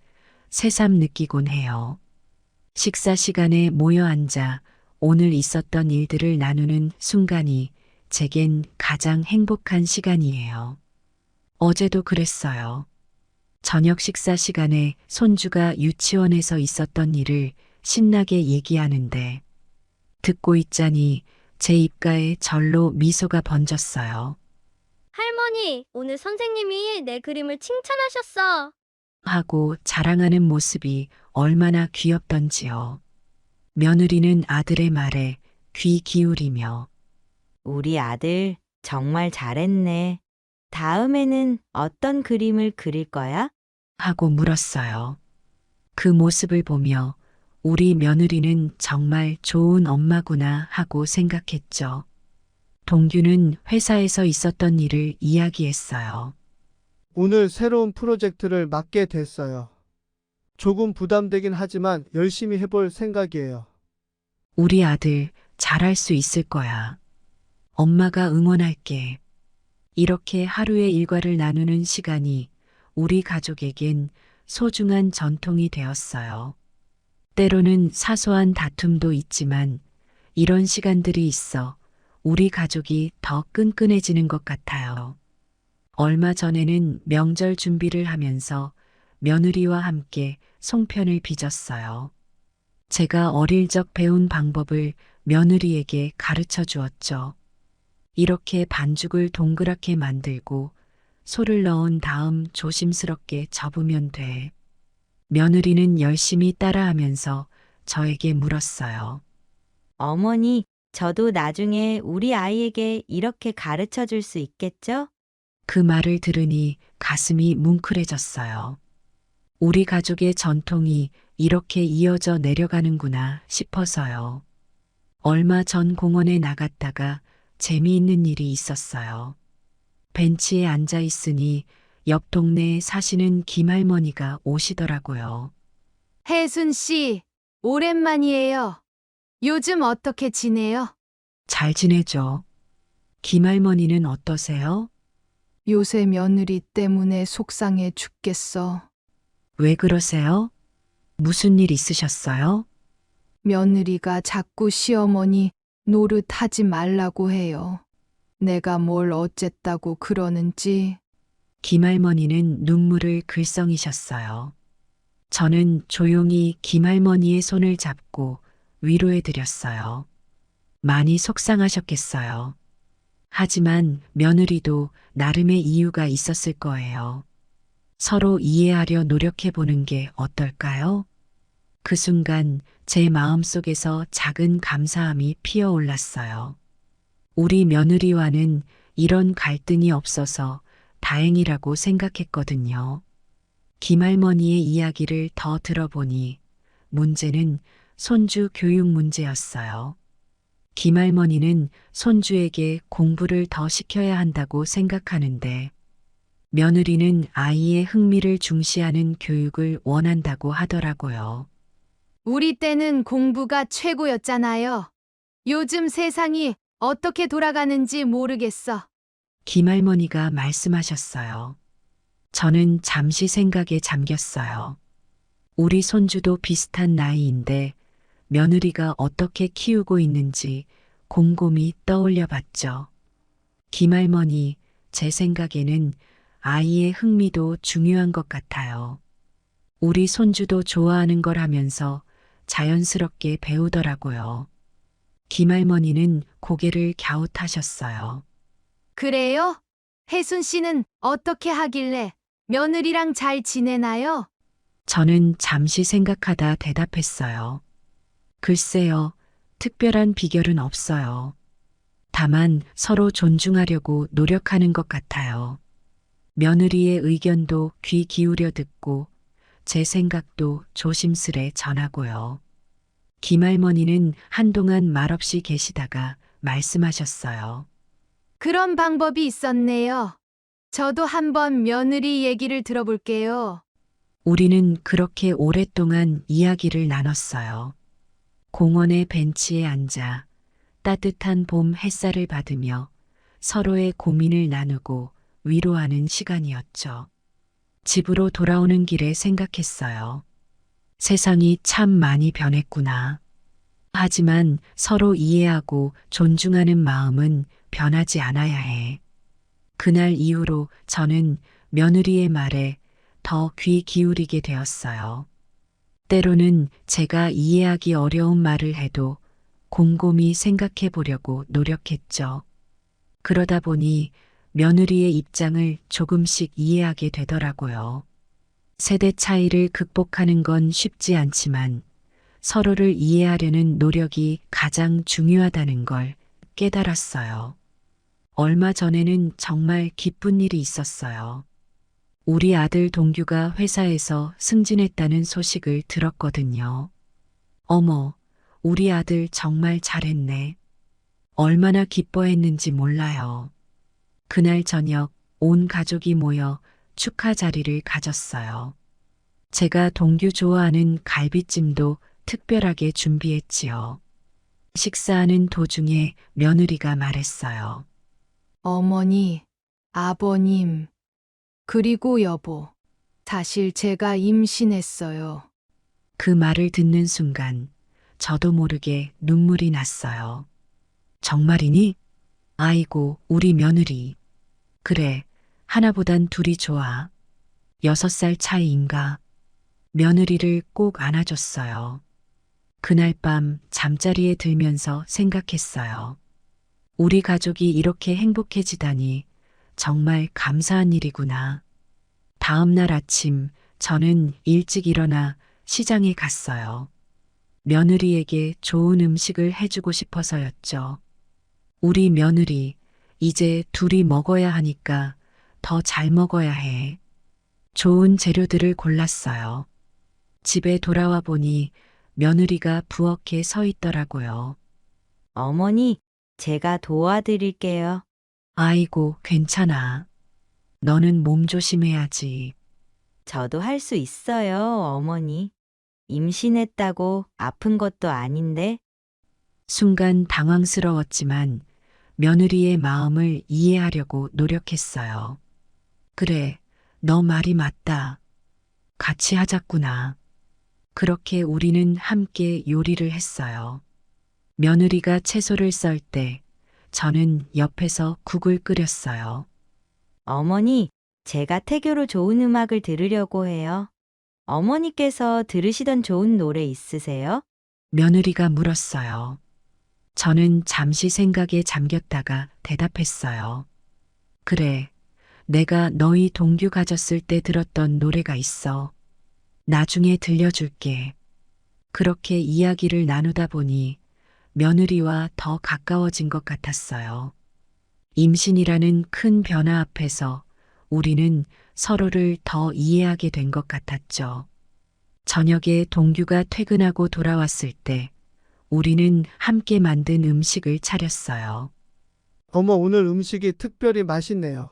S1: 새삼 느끼곤 해요. 식사 시간에 모여 앉아 오늘 있었던 일들을 나누는 순간이 제겐 가장 행복한 시간이에요. 어제도 그랬어요. 저녁 식사 시간에 손주가 유치원에서 있었던 일을 신나게 얘기하는데 듣고 있자니 제 입가에 절로 미소가 번졌어요.
S13: 할머니, 오늘 선생님이 내 그림을 칭찬하셨어.
S1: 하고 자랑하는 모습이 얼마나 귀엽던지요. 며느리는 아들의 말에 귀 기울이며
S14: 우리 아들 정말 잘했네. 다음에는 어떤 그림을 그릴 거야?
S1: 하고 물었어요. 그 모습을 보며 우리 며느리는 정말 좋은 엄마구나 하고 생각했죠. 동규는 회사에서 있었던 일을 이야기했어요.
S2: 오늘 새로운 프로젝트를 맡게 됐어요. 조금 부담되긴 하지만 열심히 해볼 생각이에요.
S1: 우리 아들 잘할 수 있을 거야. 엄마가 응원할게. 이렇게 하루의 일과를 나누는 시간이 우리 가족에겐 소중한 전통이 되었어요. 때로는 사소한 다툼도 있지만 이런 시간들이 있어 우리 가족이 더 끈끈해지는 것 같아요. 얼마 전에는 명절 준비를 하면서 며느리와 함께 송편을 빚었어요. 제가 어릴 적 배운 방법을 며느리에게 가르쳐 주었죠. 이렇게 반죽을 동그랗게 만들고 소를 넣은 다음 조심스럽게 접으면 돼. 며느리는 열심히 따라하면서 저에게 물었어요.
S14: 어머니, 저도 나중에 우리 아이에게 이렇게 가르쳐 줄 수 있겠죠?
S1: 그 말을 들으니 가슴이 뭉클해졌어요. 우리 가족의 전통이 이렇게 이어져 내려가는구나 싶어서요. 얼마 전 공원에 나갔다가 재미있는 일이 있었어요. 벤치에 앉아 있으니 옆 동네에 사시는 김할머니가 오시더라고요.
S9: 혜순 씨, 오랜만이에요. 요즘 어떻게 지내요?
S1: 잘 지내죠? 김할머니는 어떠세요?
S9: 요새 며느리 때문에 속상해 죽겠어.
S1: 왜 그러세요? 무슨 일 있으셨어요?
S9: 며느리가 자꾸 시어머니 노릇하지 말라고 해요. 내가 뭘 어쨌다고 그러는지.
S1: 김할머니는 눈물을 글썽이셨어요. 저는 조용히 김할머니의 손을 잡고 위로해 드렸어요. 많이 속상하셨겠어요. 하지만 며느리도 나름의 이유가 있었을 거예요. 서로 이해하려 노력해 보는 게 어떨까요? 그 순간 제 마음속에서 작은 감사함이 피어올랐어요. 우리 며느리와는 이런 갈등이 없어서 다행이라고 생각했거든요. 김할머니의 이야기를 더 들어보니 문제는 손주 교육 문제였어요. 김할머니는 손주에게 공부를 더 시켜야 한다고 생각하는데 며느리는 아이의 흥미를 중시하는 교육을 원한다고 하더라고요.
S9: 우리 때는 공부가 최고였잖아요. 요즘 세상이 어떻게 돌아가는지 모르겠어.
S1: 김할머니가 말씀하셨어요. 저는 잠시 생각에 잠겼어요. 우리 손주도 비슷한 나이인데 며느리가 어떻게 키우고 있는지 곰곰이 떠올려 봤죠. 김할머니, 제 생각에는 아이의 흥미도 중요한 것 같아요. 우리 손주도 좋아하는 걸 하면서 자연스럽게 배우더라고요. 김할머니는 고개를 갸웃하셨어요.
S9: 그래요? 혜순 씨는 어떻게 하길래 며느리랑 잘 지내나요?
S1: 저는 잠시 생각하다 대답했어요. 글쎄요, 특별한 비결은 없어요. 다만 서로 존중하려고 노력하는 것 같아요. 며느리의 의견도 귀 기울여 듣고 제 생각도 조심스레 전하고요. 김할머니는 한동안 말없이 계시다가 말씀하셨어요.
S9: 그런 방법이 있었네요. 저도 한번 며느리 얘기를 들어볼게요.
S1: 우리는 그렇게 오랫동안 이야기를 나눴어요. 공원의 벤치에 앉아 따뜻한 봄 햇살을 받으며 서로의 고민을 나누고 위로하는 시간이었죠. 집으로 돌아오는 길에 생각했어요. 세상이 참 많이 변했구나. 하지만 서로 이해하고 존중하는 마음은 변하지 않아야 해. 그날 이후로 저는 며느리의 말에 더 귀 기울이게 되었어요. 때로는 제가 이해하기 어려운 말을 해도 곰곰이 생각해 보려고 노력했죠. 그러다 보니 며느리의 입장을 조금씩 이해하게 되더라고요. 세대 차이를 극복하는 건 쉽지 않지만 서로를 이해하려는 노력이 가장 중요하다는 걸 깨달았어요. 얼마 전에는 정말 기쁜 일이 있었어요. 우리 아들 동규가 회사에서 승진했다는 소식을 들었거든요. 어머, 우리 아들 정말 잘했네. 얼마나 기뻐했는지 몰라요. 그날 저녁 온 가족이 모여 축하 자리를 가졌어요. 제가 동규 좋아하는 갈비찜도 특별하게 준비했지요. 식사하는 도중에 며느리가 말했어요.
S9: 어머니, 아버님, 그리고 여보, 사실 제가 임신했어요.
S1: 그 말을 듣는 순간 저도 모르게 눈물이 났어요. 정말이니? 아이고, 우리 며느리. 그래, 하나보단 둘이 좋아. 6살 차이인가? 며느리를 꼭 안아줬어요. 그날 밤 잠자리에 들면서 생각했어요. 우리 가족이 이렇게 행복해지다니 정말 감사한 일이구나. 다음 날 아침 저는 일찍 일어나 시장에 갔어요. 며느리에게 좋은 음식을 해주고 싶어서였죠. 우리 며느리, 이제 둘이 먹어야 하니까 더 잘 먹어야 해. 좋은 재료들을 골랐어요. 집에 돌아와 보니 며느리가 부엌에 서 있더라고요.
S14: 어머니, 제가 도와드릴게요.
S1: 아이고, 괜찮아. 너는 몸 조심해야지.
S14: 저도 할 수 있어요, 어머니. 임신했다고 아픈 것도 아닌데.
S1: 순간 당황스러웠지만 며느리의 마음을 이해하려고 노력했어요. 그래, 너 말이 맞다. 같이 하자꾸나. 그렇게 우리는 함께 요리를 했어요. 며느리가 채소를 썰 때 저는 옆에서 국을 끓였어요.
S14: 어머니, 제가 태교로 좋은 음악을 들으려고 해요. 어머니께서 들으시던 좋은 노래 있으세요?
S1: 며느리가 물었어요. 저는 잠시 생각에 잠겼다가 대답했어요. 그래, 내가 너희 동규 가졌을 때 들었던 노래가 있어. 나중에 들려줄게. 그렇게 이야기를 나누다 보니 며느리와 더 가까워진 것 같았어요. 임신이라는 큰 변화 앞에서 우리는 서로를 더 이해하게 된 것 같았죠. 저녁에 동규가 퇴근하고 돌아왔을 때 우리는 함께 만든 음식을 차렸어요.
S2: 어머, 오늘 음식이 특별히 맛있네요.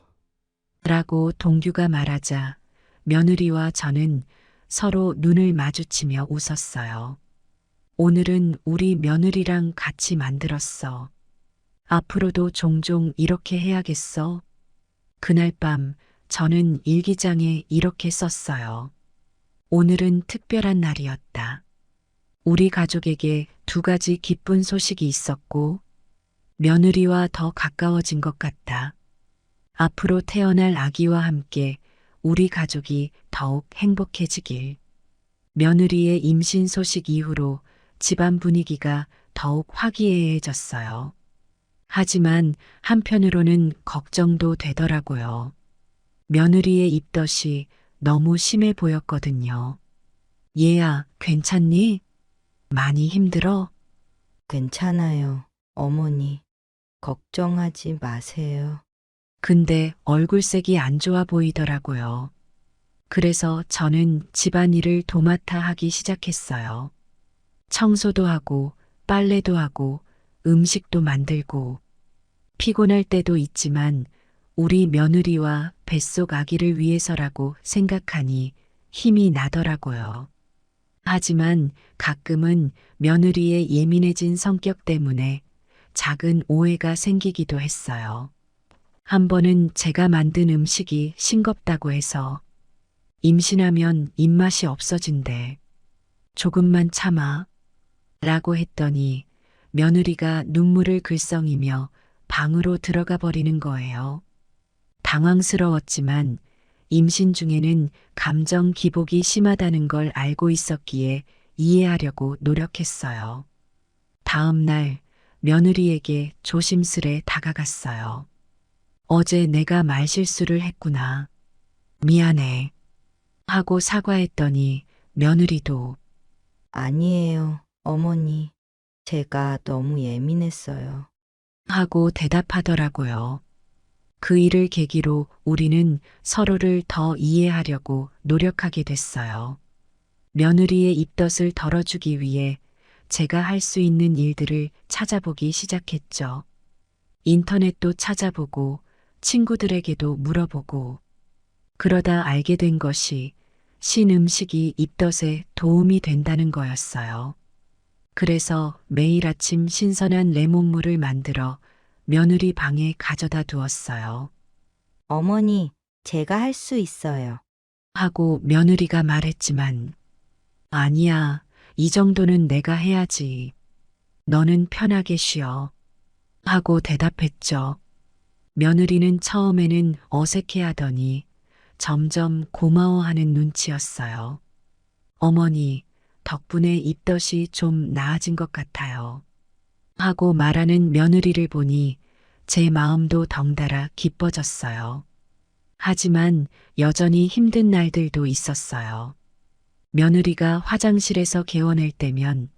S1: 라고 동규가 말하자 며느리와 저는 서로 눈을 마주치며 웃었어요. 오늘은 우리 며느리랑 같이 만들었어. 앞으로도 종종 이렇게 해야겠어. 그날 밤 저는 일기장에 이렇게 썼어요. 오늘은 특별한 날이었다. 우리 가족에게 2가지 기쁜 소식이 있었고 며느리와 더 가까워진 것 같다. 앞으로 태어날 아기와 함께 우리 가족이 더욱 행복해지길. 며느리의 임신 소식 이후로 집안 분위기가 더욱 화기애애해졌어요. 하지만 한편으로는 걱정도 되더라고요. 며느리의 입덧이 너무 심해 보였거든요. 얘야, 괜찮니? 많이 힘들어?
S14: 괜찮아요, 어머니. 걱정하지 마세요.
S1: 근데 얼굴색이 안 좋아 보이더라고요. 그래서 저는 집안일을 도맡아 하기 시작했어요. 청소도 하고, 빨래도 하고, 음식도 만들고. 피곤할 때도 있지만 우리 며느리와 뱃속 아기를 위해서라고 생각하니 힘이 나더라고요. 하지만 가끔은 며느리의 예민해진 성격 때문에 작은 오해가 생기기도 했어요. 한 번은 제가 만든 음식이 싱겁다고 해서 임신하면 입맛이 없어진대. 조금만 참아. 라고 했더니 며느리가 눈물을 글썽이며 방으로 들어가 버리는 거예요. 당황스러웠지만 임신 중에는 감정 기복이 심하다는 걸 알고 있었기에 이해하려고 노력했어요. 다음 날 며느리에게 조심스레 다가갔어요. 어제 내가 말실수를 했구나. 미안해. 하고 사과했더니 며느리도
S14: 아니에요, 어머니. 제가 너무 예민했어요.
S1: 하고 대답하더라고요. 그 일을 계기로 우리는 서로를 더 이해하려고 노력하게 됐어요. 며느리의 입덧을 덜어주기 위해 제가 할 수 있는 일들을 찾아보기 시작했죠. 인터넷도 찾아보고 친구들에게도 물어보고 그러다 알게 된 것이 신음식이 입덧에 도움이 된다는 거였어요. 그래서 매일 아침 신선한 레몬물을 만들어 며느리 방에 가져다 두었어요.
S14: 어머니, 제가 할 수 있어요.
S1: 하고 며느리가 말했지만 아니야, 이 정도는 내가 해야지. 너는 편하게 쉬어. 하고 대답했죠. 며느리는 처음에는 어색해하더니 점점 고마워하는 눈치였어요. 어머니, 덕분에 입덧이 좀 나아진 것 같아요. 하고 말하는 며느리를 보니 제 마음도 덩달아 기뻐졌어요. 하지만 여전히 힘든 날들도 있었어요. 며느리가 화장실에서 개원할 때면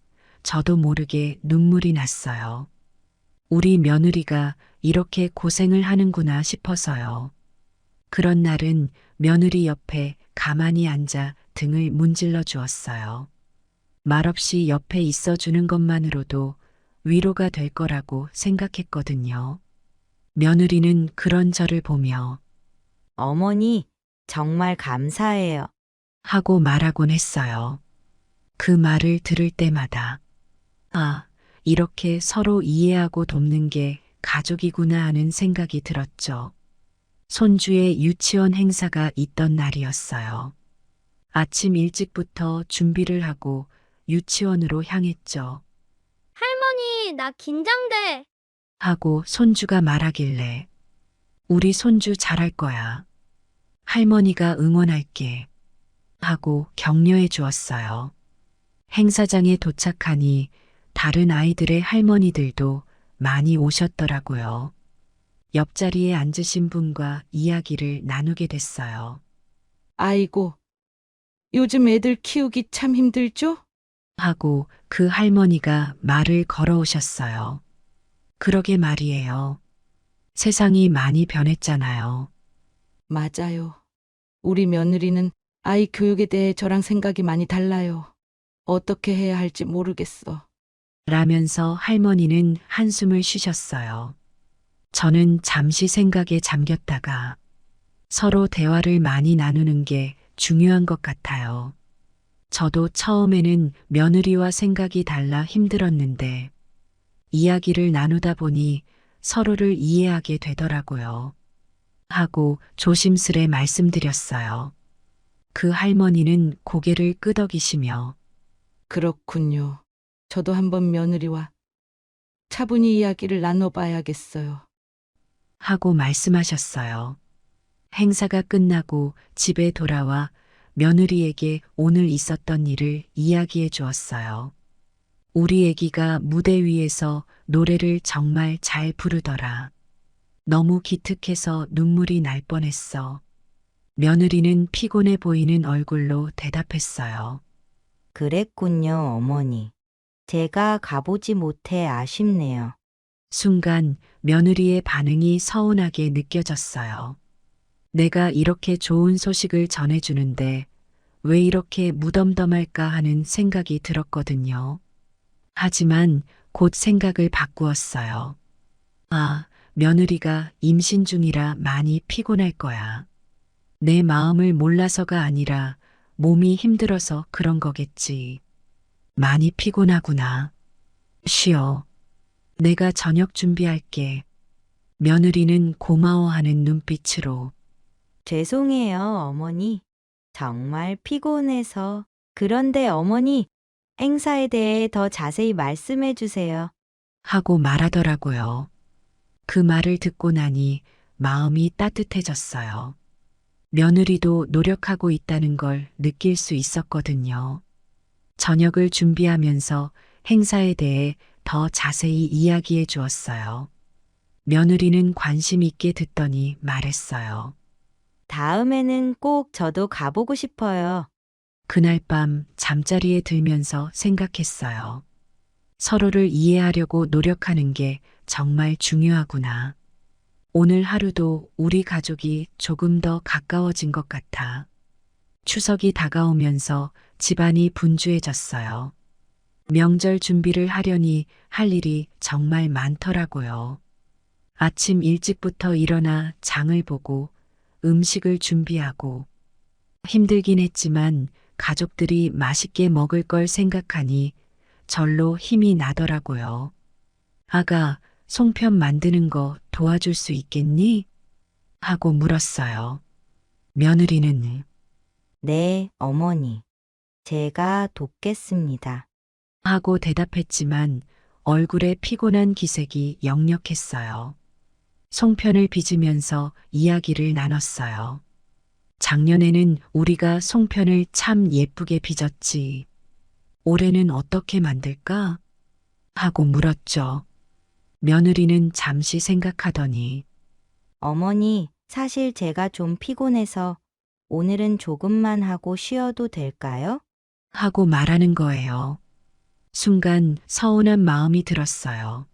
S1: 저도 모르게 눈물이 났어요. 우리 며느리가 이렇게 고생을 하는구나 싶어서요. 그런 날은 며느리 옆에 가만히 앉아 등을 문질러 주었어요. 말없이 옆에 있어 주는 것만으로도 위로가 될 거라고 생각했거든요. 며느리는 그런 저를 보며
S14: 어머니, 정말 감사해요.
S1: 하고 말하곤 했어요. 그 말을 들을 때마다 아, 이렇게 서로 이해하고 돕는 게 가족이구나 하는 생각이 들었죠. 손주의 유치원 행사가 있던 날이었어요. 아침 일찍부터 준비를 하고 유치원으로 향했죠.
S13: 할머니, 나 긴장돼.
S1: 하고 손주가 말하길래 우리 손주 잘할 거야. 할머니가 응원할게. 하고 격려해 주었어요. 행사장에 도착하니 다른 아이들의 할머니들도 많이 오셨더라고요. 옆자리에 앉으신 분과 이야기를 나누게 됐어요.
S10: 아이고, 요즘 애들 키우기 참 힘들죠?
S1: 하고 그 할머니가 말을 걸어오셨어요. 그러게 말이에요. 세상이 많이 변했잖아요.
S10: 맞아요. 우리 며느리는 아이 교육에 대해 저랑 생각이 많이 달라요. 어떻게 해야 할지 모르겠어.
S1: 라면서 할머니는 한숨을 쉬셨어요. 저는 잠시 생각에 잠겼다가 서로 대화를 많이 나누는 게 중요한 것 같아요. 저도 처음에는 며느리와 생각이 달라 힘들었는데 이야기를 나누다 보니 서로를 이해하게 되더라고요. 하고 조심스레 말씀드렸어요. 그 할머니는 고개를 끄덕이시며
S10: 그렇군요. 저도 한번 며느리와 차분히 이야기를 나눠봐야겠어요.
S1: 하고 말씀하셨어요. 행사가 끝나고 집에 돌아와 며느리에게 오늘 있었던 일을 이야기해 주었어요. 우리 애기가 무대 위에서 노래를 정말 잘 부르더라. 너무 기특해서 눈물이 날 뻔했어. 며느리는 피곤해 보이는 얼굴로 대답했어요.
S14: 그랬군요, 어머니. 제가 가보지 못해 아쉽네요.
S1: 순간 며느리의 반응이 서운하게 느껴졌어요. 내가 이렇게 좋은 소식을 전해주는데 왜 이렇게 무덤덤할까 하는 생각이 들었거든요. 하지만 곧 생각을 바꾸었어요. 아, 며느리가 임신 중이라 많이 피곤할 거야. 내 마음을 몰라서가 아니라 몸이 힘들어서 그런 거겠지. 많이 피곤하구나. 쉬어. 내가 저녁 준비할게. 며느리는 고마워하는 눈빛으로
S14: 죄송해요, 어머니. 정말 피곤해서. 그런데 어머니, 행사에 대해 더 자세히 말씀해 주세요.
S1: 하고 말하더라고요. 그 말을 듣고 나니 마음이 따뜻해졌어요. 며느리도 노력하고 있다는 걸 느낄 수 있었거든요. 저녁을 준비하면서 행사에 대해 더 자세히 이야기해 주었어요. 며느리는 관심 있게 듣더니 말했어요.
S14: 다음에는 꼭 저도 가보고 싶어요.
S1: 그날 밤 잠자리에 들면서 생각했어요. 서로를 이해하려고 노력하는 게 정말 중요하구나. 오늘 하루도 우리 가족이 조금 더 가까워진 것 같아. 추석이 다가오면서 집안이 분주해졌어요. 명절 준비를 하려니 할 일이 정말 많더라고요. 아침 일찍부터 일어나 장을 보고 음식을 준비하고 힘들긴 했지만 가족들이 맛있게 먹을 걸 생각하니 절로 힘이 나더라고요. 아가, 송편 만드는 거 도와줄 수 있겠니? 하고 물었어요. 며느리는
S14: 네, 어머니. 제가 돕겠습니다.
S1: 하고 대답했지만 얼굴에 피곤한 기색이 역력했어요. 송편을 빚으면서 이야기를 나눴어요. 작년에는 우리가 송편을 참 예쁘게 빚었지. 올해는 어떻게 만들까? 하고 물었죠. 며느리는 잠시 생각하더니
S14: 어머니, 사실 제가 좀 피곤해서 오늘은 조금만 하고 쉬어도 될까요?
S1: 하고 말하는 거예요. 순간 서운한 마음이 들었어요.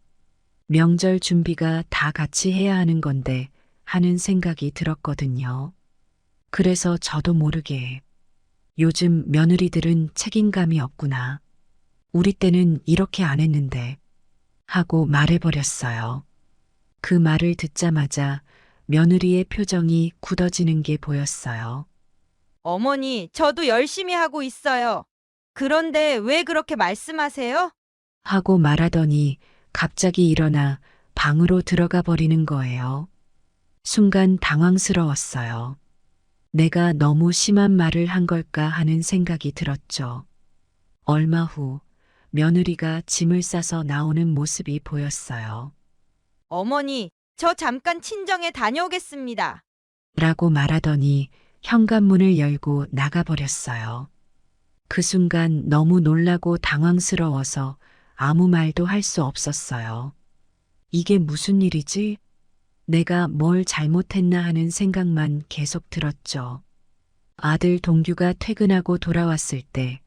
S1: 명절 준비가 다 같이 해야 하는 건데 하는 생각이 들었거든요. 그래서 저도 모르게 요즘 며느리들은 책임감이 없구나. 우리 때는 이렇게 안 했는데 하고 말해버렸어요. 그 말을 듣자마자 며느리의 표정이 굳어지는 게 보였어요.
S14: 어머니, 저도 열심히 하고 있어요. 그런데 왜 그렇게 말씀하세요?
S1: 하고 말하더니 갑자기 일어나 방으로 들어가 버리는 거예요. 순간 당황스러웠어요. 내가 너무 심한 말을 한 걸까 하는 생각이 들었죠. 얼마 후 며느리가 짐을 싸서 나오는 모습이 보였어요.
S14: 어머니, 저 잠깐 친정에 다녀오겠습니다.
S1: 라고 말하더니 현관문을 열고 나가버렸어요. 그 순간 너무 놀라고 당황스러워서 아무 말도 할 수 없었어요. 이게 무슨 일이지? 내가 뭘 잘못했나 하는 생각만 계속 들었죠. 아들 동규가 퇴근하고 돌아왔을 때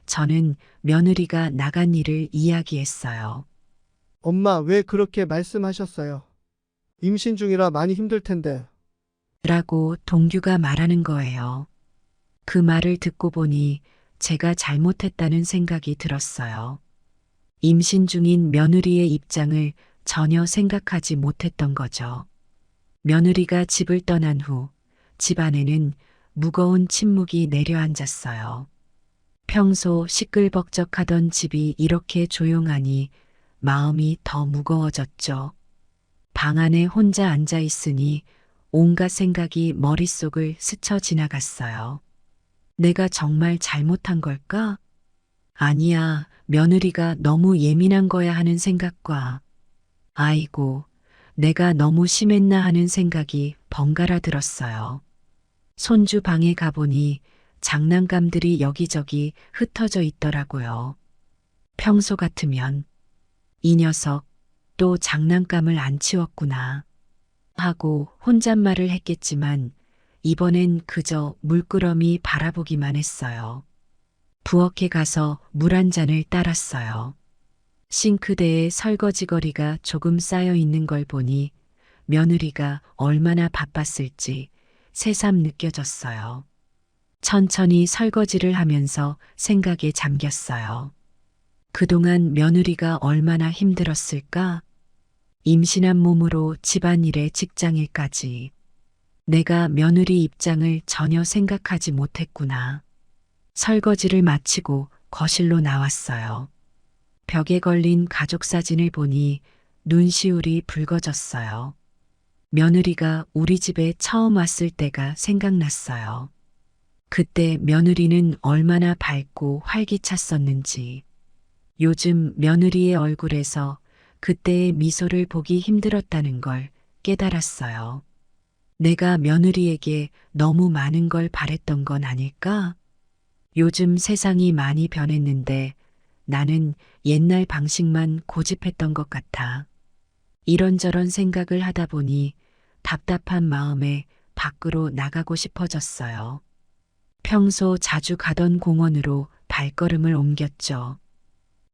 S1: 저는 며느리가 나간 일을 이야기했어요.
S2: 엄마, 왜 그렇게 말씀하셨어요? 임신 중이라 많이 힘들 텐데.
S1: 라고 동규가 말하는 거예요. 그 말을 듣고 보니 제가 잘못했다는 생각이 들었어요. 임신 중인 며느리의 입장을 전혀 생각하지 못했던 거죠. 며느리가 집을 떠난 후 집안에는 무거운 침묵이 내려앉았어요. 평소 시끌벅적하던 집이 이렇게 조용하니 마음이 더 무거워졌죠. 방 안에 혼자 앉아 있으니 온갖 생각이 머릿속을 스쳐 지나갔어요. 내가 정말 잘못한 걸까? 아니야, 며느리가 너무 예민한 거야 하는 생각과 아이고, 내가 너무 심했나 하는 생각이 번갈아 들었어요. 손주 방에 가보니 장난감들이 여기저기 흩어져 있더라고요. 평소 같으면 이 녀석 또 장난감을 안 치웠구나 하고 혼잣말을 했겠지만 이번엔 그저 물끄러미 바라보기만 했어요. 부엌에 가서 물 한 잔을 따랐어요. 싱크대에 설거지거리가 조금 쌓여 있는 걸 보니 며느리가 얼마나 바빴을지 새삼 느껴졌어요. 천천히 설거지를 하면서 생각에 잠겼어요. 그동안 며느리가 얼마나 힘들었을까? 임신한 몸으로 집안일에 직장일까지. 내가 며느리 입장을 전혀 생각하지 못했구나. 설거지를 마치고 거실로 나왔어요. 벽에 걸린 가족 사진을 보니 눈시울이 붉어졌어요. 며느리가 우리 집에 처음 왔을 때가 생각났어요. 그때 며느리는 얼마나 밝고 활기찼었는지. 요즘 며느리의 얼굴에서 그때의 미소를 보기 힘들었다는 걸 깨달았어요. 내가 며느리에게 너무 많은 걸 바랬던 건 아닐까? 요즘 세상이 많이 변했는데 나는 옛날 방식만 고집했던 것 같아. 이런저런 생각을 하다 보니 답답한 마음에 밖으로 나가고 싶어졌어요. 평소 자주 가던 공원으로 발걸음을 옮겼죠.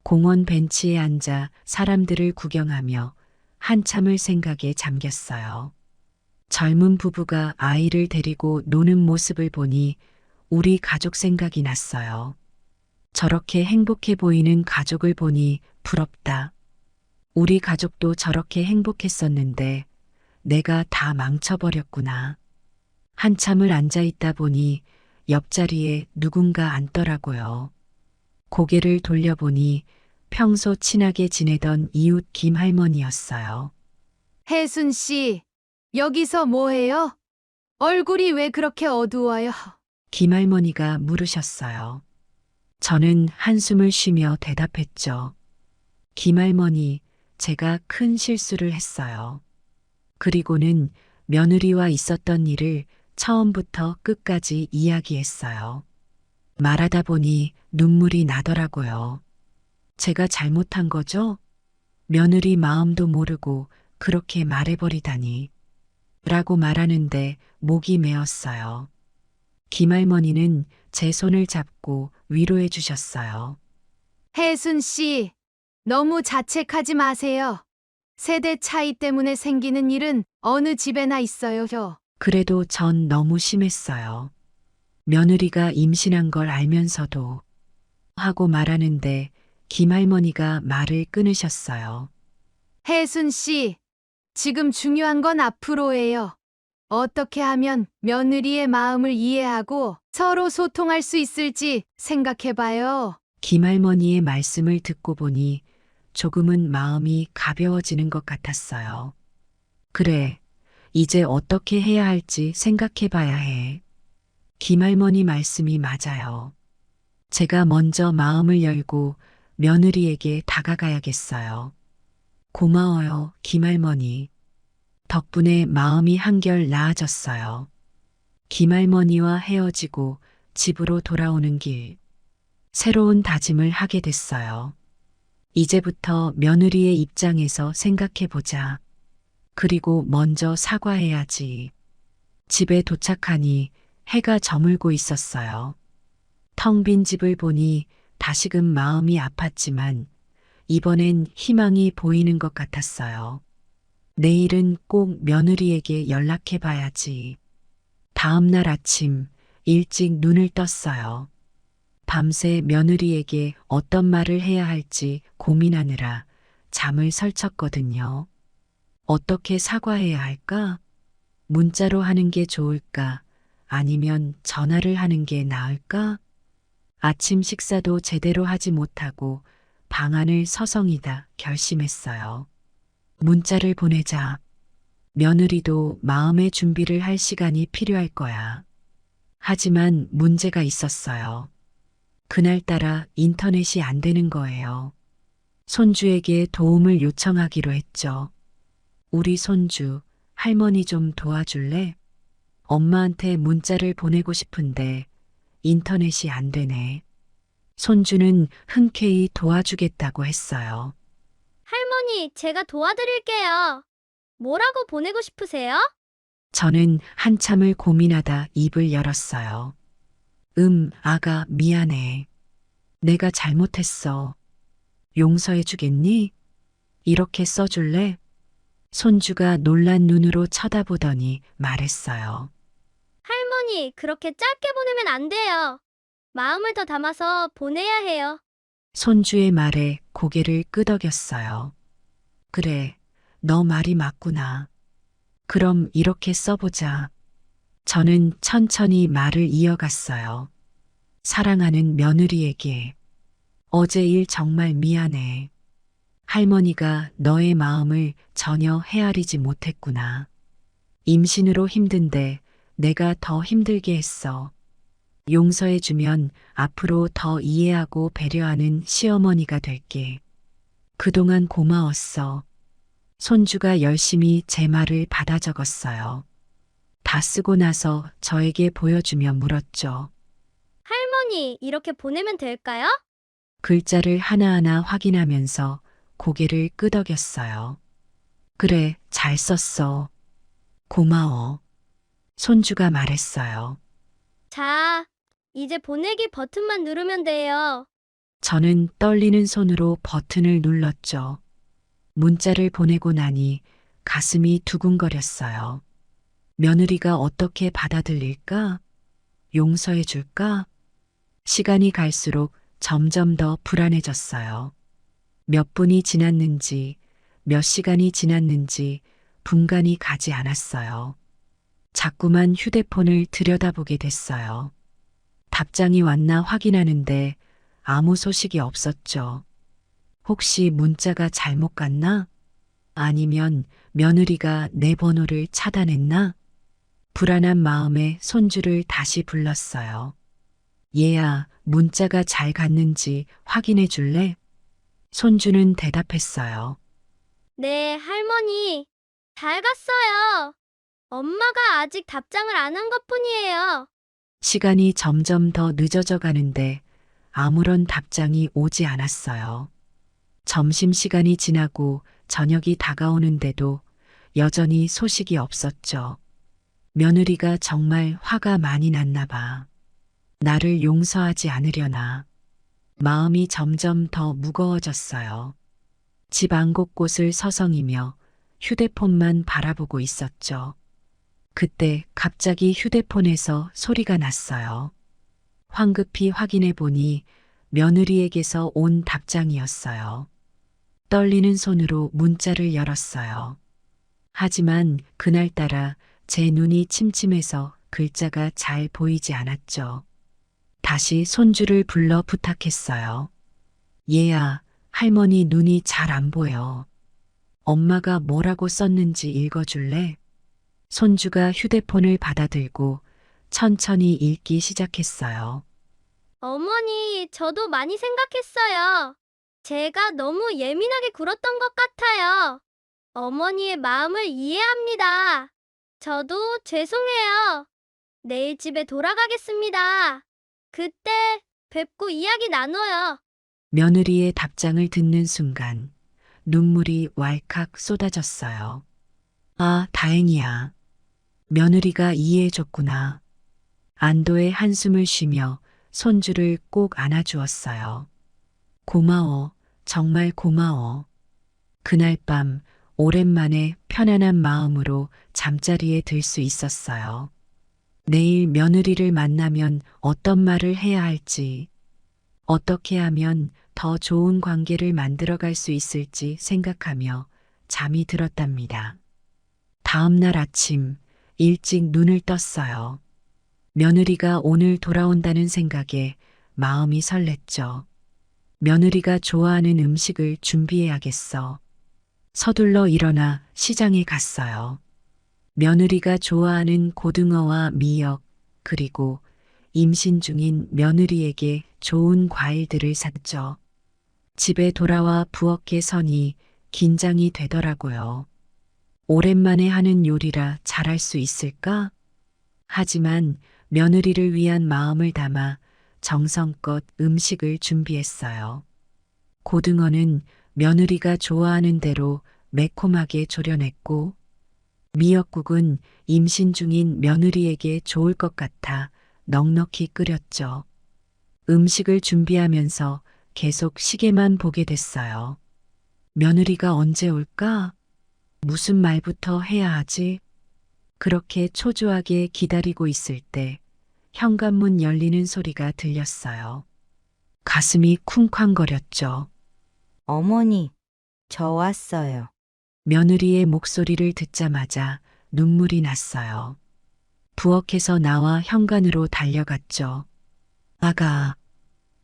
S1: 공원 벤치에 앉아 사람들을 구경하며 한참을 생각에 잠겼어요. 젊은 부부가 아이를 데리고 노는 모습을 보니 우리 가족 생각이 났어요. 저렇게 행복해 보이는 가족을 보니 부럽다. 우리 가족도 저렇게 행복했었는데 내가 다 망쳐버렸구나. 한참을 앉아 있다 보니 옆자리에 누군가 앉더라고요. 고개를 돌려보니 평소 친하게 지내던 이웃 김할머니였어요.
S9: 혜순 씨, 여기서 뭐해요? 얼굴이 왜 그렇게 어두워요?
S1: 김할머니가 물으셨어요. 저는 한숨을 쉬며 대답했죠. 김할머니, 제가 큰 실수를 했어요. 그리고는 며느리와 있었던 일을 처음부터 끝까지 이야기했어요. 말하다 보니 눈물이 나더라고요. 제가 잘못한 거죠? 며느리 마음도 모르고 그렇게 말해버리다니. 라고 말하는데 목이 메었어요. 김할머니는 제 손을 잡고 위로해 주셨어요.
S9: 혜순 씨, 너무 자책하지 마세요. 세대 차이 때문에 생기는 일은 어느 집에나 있어요.
S1: 그래도 전 너무 심했어요. 며느리가 임신한 걸 알면서도 하고 말하는데 김할머니가 말을 끊으셨어요.
S9: 혜순 씨, 지금 중요한 건 앞으로예요. 어떻게 하면 며느리의 마음을 이해하고 서로 소통할 수 있을지 생각해봐요.
S1: 김할머니의 말씀을 듣고 보니 조금은 마음이 가벼워지는 것 같았어요. 그래, 이제 어떻게 해야 할지 생각해 봐야 해. 김할머니 말씀이 맞아요. 제가 먼저 마음을 열고 며느리에게 다가가야겠어요. 고마워요, 김할머니. 덕분에 마음이 한결 나아졌어요. 김할머니와 헤어지고 집으로 돌아오는 길, 새로운 다짐을 하게 됐어요. 이제부터 며느리의 입장에서 생각해 보자. 그리고 먼저 사과해야지. 집에 도착하니 해가 저물고 있었어요. 텅 빈 집을 보니 다시금 마음이 아팠지만 이번엔 희망이 보이는 것 같았어요. 내일은 꼭 며느리에게 연락해 봐야지. 다음 날 아침 일찍 눈을 떴어요. 밤새 며느리에게 어떤 말을 해야 할지 고민하느라 잠을 설쳤거든요. 어떻게 사과해야 할까? 문자로 하는 게 좋을까? 아니면 전화를 하는 게 나을까? 아침 식사도 제대로 하지 못하고 방안을 서성이다 결심했어요. 문자를 보내자. 며느리도 마음의 준비를 할 시간이 필요할 거야. 하지만 문제가 있었어요. 그날따라 인터넷이 안 되는 거예요. 손주에게 도움을 요청하기로 했죠. 우리 손주, 할머니 좀 도와줄래? 엄마한테 문자를 보내고 싶은데 인터넷이 안 되네. 손주는 흔쾌히 도와주겠다고 했어요.
S13: 할머니, 제가 도와드릴게요. 뭐라고 보내고 싶으세요?
S1: 저는 한참을 고민하다 입을 열었어요. 아가, 미안해. 내가 잘못했어. 용서해 주겠니? 이렇게 써줄래? 손주가 놀란 눈으로 쳐다보더니 말했어요.
S13: 할머니, 그렇게 짧게 보내면 안 돼요. 마음을 더 담아서 보내야 해요.
S1: 손주의 말에 고개를 끄덕였어요. 그래, 너 말이 맞구나. 그럼 이렇게 써보자. 저는 천천히 말을 이어갔어요. 사랑하는 며느리에게. 어제 일 정말 미안해. 할머니가 너의 마음을 전혀 헤아리지 못했구나. 임신으로 힘든데 내가 더 힘들게 했어. 용서해주면 앞으로 더 이해하고 배려하는 시어머니가 될게. 그동안 고마웠어. 손주가 열심히 제 말을 받아 적었어요. 다 쓰고 나서 저에게 보여주며 물었죠.
S13: 할머니, 이렇게 보내면 될까요?
S1: 글자를 하나하나 확인하면서 고개를 끄덕였어요. 그래, 잘 썼어. 고마워. 손주가 말했어요.
S13: 자, 이제 보내기 버튼만 누르면 돼요.
S1: 저는 떨리는 손으로 버튼을 눌렀죠. 문자를 보내고 나니 가슴이 두근거렸어요. 며느리가 어떻게 받아들일까? 용서해 줄까? 시간이 갈수록 점점 더 불안해졌어요. 몇 분이 지났는지, 몇 시간이 지났는지 분간이 가지 않았어요. 자꾸만 휴대폰을 들여다보게 됐어요. 답장이 왔나 확인하는데 아무 소식이 없었죠. 혹시 문자가 잘못 갔나? 아니면 며느리가 내 번호를 차단했나? 불안한 마음에 손주를 다시 불렀어요. 얘야, 문자가 잘 갔는지 확인해 줄래? 손주는 대답했어요.
S13: 네, 할머니. 잘 갔어요. 엄마가 아직 답장을 안 한 것뿐이에요.
S1: 시간이 점점 더 늦어져 가는데 아무런 답장이 오지 않았어요. 점심시간이 지나고 저녁이 다가오는데도 여전히 소식이 없었죠. 며느리가 정말 화가 많이 났나 봐. 나를 용서하지 않으려나. 마음이 점점 더 무거워졌어요. 집 안 곳곳을 서성이며 휴대폰만 바라보고 있었죠. 그때 갑자기 휴대폰에서 소리가 났어요. 황급히 확인해 보니 며느리에게서 온 답장이었어요. 떨리는 손으로 문자를 열었어요. 하지만 그날따라 제 눈이 침침해서 글자가 잘 보이지 않았죠. 다시 손주를 불러 부탁했어요. 얘야, 할머니 눈이 잘 안 보여. 엄마가 뭐라고 썼는지 읽어줄래? 손주가 휴대폰을 받아들고 천천히 읽기 시작했어요.
S13: 어머니, 저도 많이 생각했어요. 제가 너무 예민하게 굴었던 것 같아요. 어머니의 마음을 이해합니다. 저도 죄송해요. 내일 집에 돌아가겠습니다. 그때 뵙고 이야기 나눠요.
S1: 며느리의 답장을 듣는 순간 눈물이 왈칵 쏟아졌어요. 아, 다행이야. 며느리가 이해해줬구나. 안도의 한숨을 쉬며 손주를 꼭 안아주었어요. 고마워, 정말 고마워. 그날 밤 오랜만에 편안한 마음으로 잠자리에 들 수 있었어요. 내일 며느리를 만나면 어떤 말을 해야 할지, 어떻게 하면 더 좋은 관계를 만들어갈 수 있을지 생각하며 잠이 들었답니다. 다음 날 아침 일찍 눈을 떴어요. 며느리가 오늘 돌아온다는 생각에 마음이 설렜죠. 며느리가 좋아하는 음식을 준비해야겠어. 서둘러 일어나 시장에 갔어요. 며느리가 좋아하는 고등어와 미역, 그리고 임신 중인 며느리에게 좋은 과일들을 샀죠. 집에 돌아와 부엌에 서니 긴장이 되더라고요. 오랜만에 하는 요리라 잘할 수 있을까? 하지만 며느리를 위한 마음을 담아 정성껏 음식을 준비했어요. 고등어는 며느리가 좋아하는 대로 매콤하게 졸여냈고, 미역국은 임신 중인 며느리에게 좋을 것 같아 넉넉히 끓였죠. 음식을 준비하면서 계속 시계만 보게 됐어요. 며느리가 언제 올까? 무슨 말부터 해야 하지? 그렇게 초조하게 기다리고 있을 때 현관문 열리는 소리가 들렸어요. 가슴이 쿵쾅거렸죠.
S14: 어머니, 저 왔어요.
S1: 며느리의 목소리를 듣자마자 눈물이 났어요. 부엌에서 나와 현관으로 달려갔죠. 아가,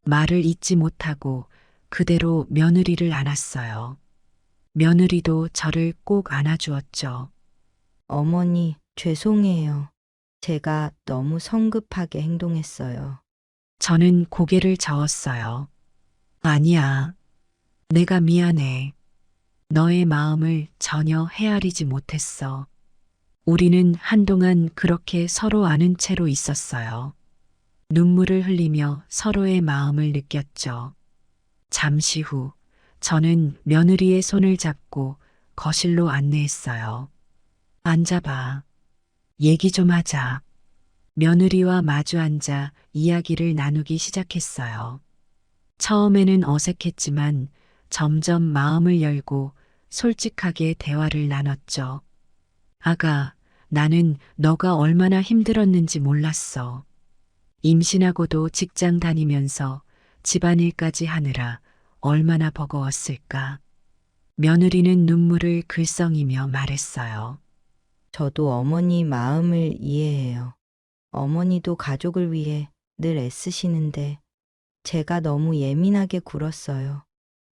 S1: 말을 잇지 못하고 그대로 며느리를 안았어요. 며느리도 저를 꼭 안아주었죠.
S14: 어머니, 죄송해요. 제가 너무 성급하게 행동했어요.
S1: 저는 고개를 저었어요. 아니야. 내가 미안해. 너의 마음을 전혀 헤아리지 못했어. 우리는 한동안 그렇게 서로 아는 채로 있었어요. 눈물을 흘리며 서로의 마음을 느꼈죠. 잠시 후 저는 며느리의 손을 잡고 거실로 안내했어요. 앉아봐. 얘기 좀 하자. 며느리와 마주 앉아 이야기를 나누기 시작했어요. 처음에는 어색했지만 점점 마음을 열고 솔직하게 대화를 나눴죠. 아가, 나는 너가 얼마나 힘들었는지 몰랐어. 임신하고도 직장 다니면서 집안일까지 하느라 얼마나 버거웠을까. 며느리는 눈물을 글썽이며 말했어요.
S14: 저도 어머니 마음을 이해해요. 어머니도 가족을 위해 늘 애쓰시는데 제가 너무 예민하게 굴었어요.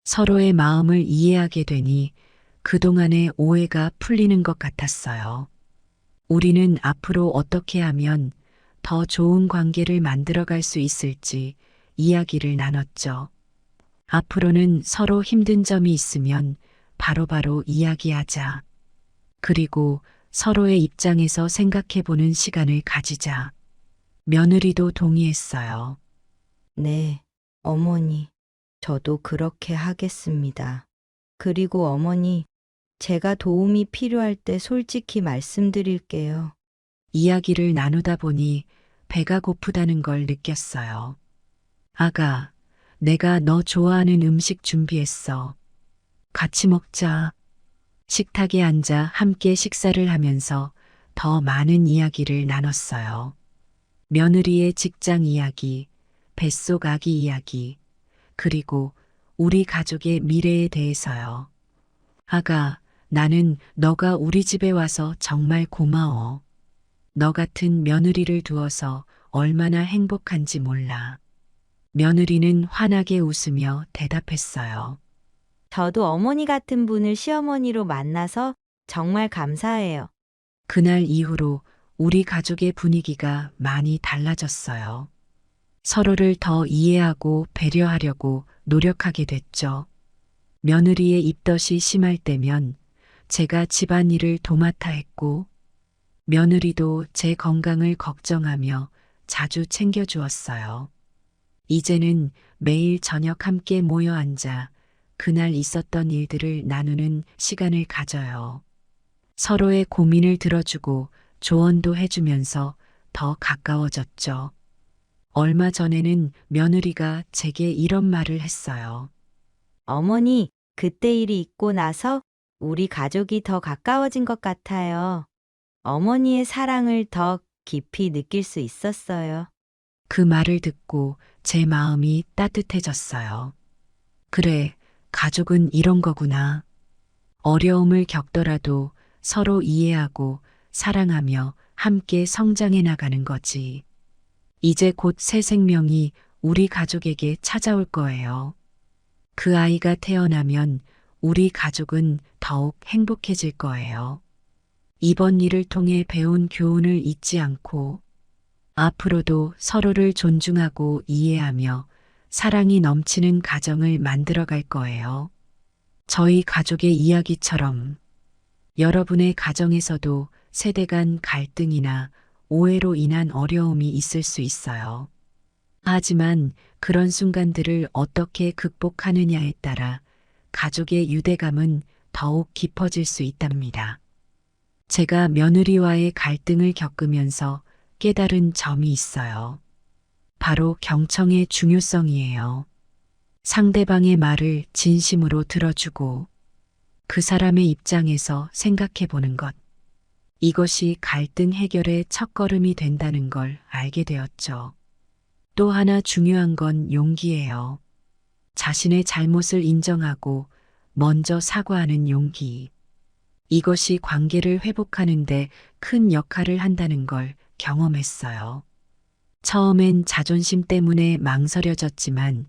S1: 서로의 마음을 이해하게 되니 그동안의 오해가 풀리는 것 같았어요. 우리는 앞으로 어떻게 하면 더 좋은 관계를 만들어갈 수 있을지 이야기를 나눴죠. 앞으로는 서로 힘든 점이 있으면 바로바로 이야기하자. 그리고 서로의 입장에서 생각해보는 시간을 가지자. 며느리도 동의했어요.
S14: 네, 어머니. 저도 그렇게 하겠습니다. 그리고 어머니, 제가 도움이 필요할 때 솔직히 말씀드릴게요.
S1: 이야기를 나누다 보니 배가 고프다는 걸 느꼈어요. 아가, 내가 너 좋아하는 음식 준비했어. 같이 먹자. 식탁에 앉아 함께 식사를 하면서 더 많은 이야기를 나눴어요. 며느리의 직장 이야기, 뱃속 아기 이야기, 그리고 우리 가족의 미래에 대해서요. 아가, 나는 너가 우리 집에 와서 정말 고마워. 너 같은 며느리를 두어서 얼마나 행복한지 몰라. 며느리는 환하게 웃으며 대답했어요.
S14: 저도 어머니 같은 분을 시어머니로 만나서 정말 감사해요.
S1: 그날 이후로 우리 가족의 분위기가 많이 달라졌어요. 서로를 더 이해하고 배려하려고 노력하게 됐죠. 며느리의 입덧이 심할 때면 제가 집안일을 도맡아 했고, 며느리도 제 건강을 걱정하며 자주 챙겨주었어요. 이제는 매일 저녁 함께 모여 앉아 그날 있었던 일들을 나누는 시간을 가져요. 서로의 고민을 들어주고 조언도 해주면서 더 가까워졌죠. 얼마 전에는 며느리가 제게 이런 말을 했어요.
S14: 어머니, 그때 일이 있고 나서 우리 가족이 더 가까워진 것 같아요. 어머니의 사랑을 더 깊이 느낄 수 있었어요.
S1: 그 말을 듣고 제 마음이 따뜻해졌어요. 그래, 가족은 이런 거구나. 어려움을 겪더라도 서로 이해하고 사랑하며 함께 성장해 나가는 거지. 이제 곧 새 생명이 우리 가족에게 찾아올 거예요. 그 아이가 태어나면 우리 가족은 더욱 행복해질 거예요. 이번 일을 통해 배운 교훈을 잊지 않고 앞으로도 서로를 존중하고 이해하며 사랑이 넘치는 가정을 만들어 갈 거예요. 저희 가족의 이야기처럼 여러분의 가정에서도 세대 간 갈등이나 오해로 인한 어려움이 있을 수 있어요. 하지만 그런 순간들을 어떻게 극복하느냐에 따라 가족의 유대감은 더욱 깊어질 수 있답니다. 제가 며느리와의 갈등을 겪으면서 깨달은 점이 있어요. 바로 경청의 중요성이에요. 상대방의 말을 진심으로 들어주고 그 사람의 입장에서 생각해 보는 것. 이것이 갈등 해결의 첫걸음이 된다는 걸 알게 되었죠. 또 하나 중요한 건 용기예요. 자신의 잘못을 인정하고 먼저 사과하는 용기. 이것이 관계를 회복하는데 큰 역할을 한다는 걸 경험했어요. 처음엔 자존심 때문에 망설여졌지만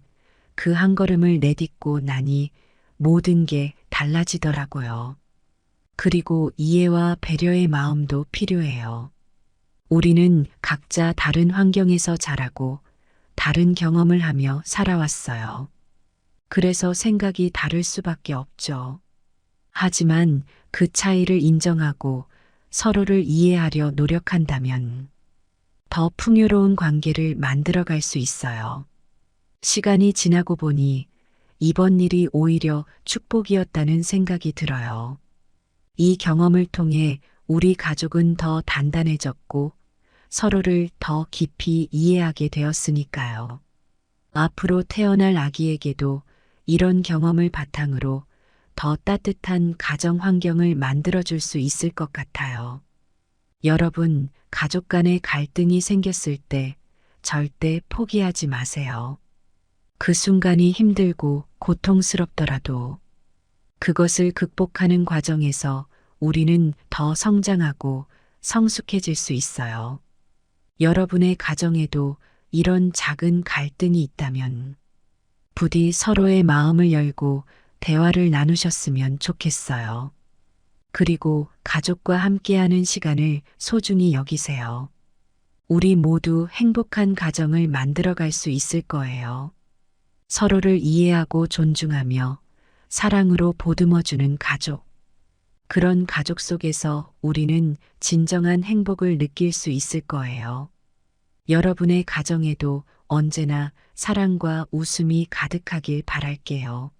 S1: 그 한 걸음을 내딛고 나니 모든 게 달라지더라고요. 그리고 이해와 배려의 마음도 필요해요. 우리는 각자 다른 환경에서 자라고 다른 경험을 하며 살아왔어요. 그래서 생각이 다를 수밖에 없죠. 하지만 그 차이를 인정하고 서로를 이해하려 노력한다면 더 풍요로운 관계를 만들어갈 수 있어요. 시간이 지나고 보니 이번 일이 오히려 축복이었다는 생각이 들어요. 이 경험을 통해 우리 가족은 더 단단해졌고 서로를 더 깊이 이해하게 되었으니까요. 앞으로 태어날 아기에게도 이런 경험을 바탕으로 더 따뜻한 가정 환경을 만들어줄 수 있을 것 같아요. 여러분, 가족 간의 갈등이 생겼을 때 절대 포기하지 마세요. 그 순간이 힘들고 고통스럽더라도 그것을 극복하는 과정에서 우리는 더 성장하고 성숙해질 수 있어요. 여러분의 가정에도 이런 작은 갈등이 있다면 부디 서로의 마음을 열고 대화를 나누셨으면 좋겠어요. 그리고 가족과 함께하는 시간을 소중히 여기세요. 우리 모두 행복한 가정을 만들어갈 수 있을 거예요. 서로를 이해하고 존중하며 사랑으로 보듬어주는 가족. 그런 가족 속에서 우리는 진정한 행복을 느낄 수 있을 거예요. 여러분의 가정에도 언제나 사랑과 웃음이 가득하길 바랄게요.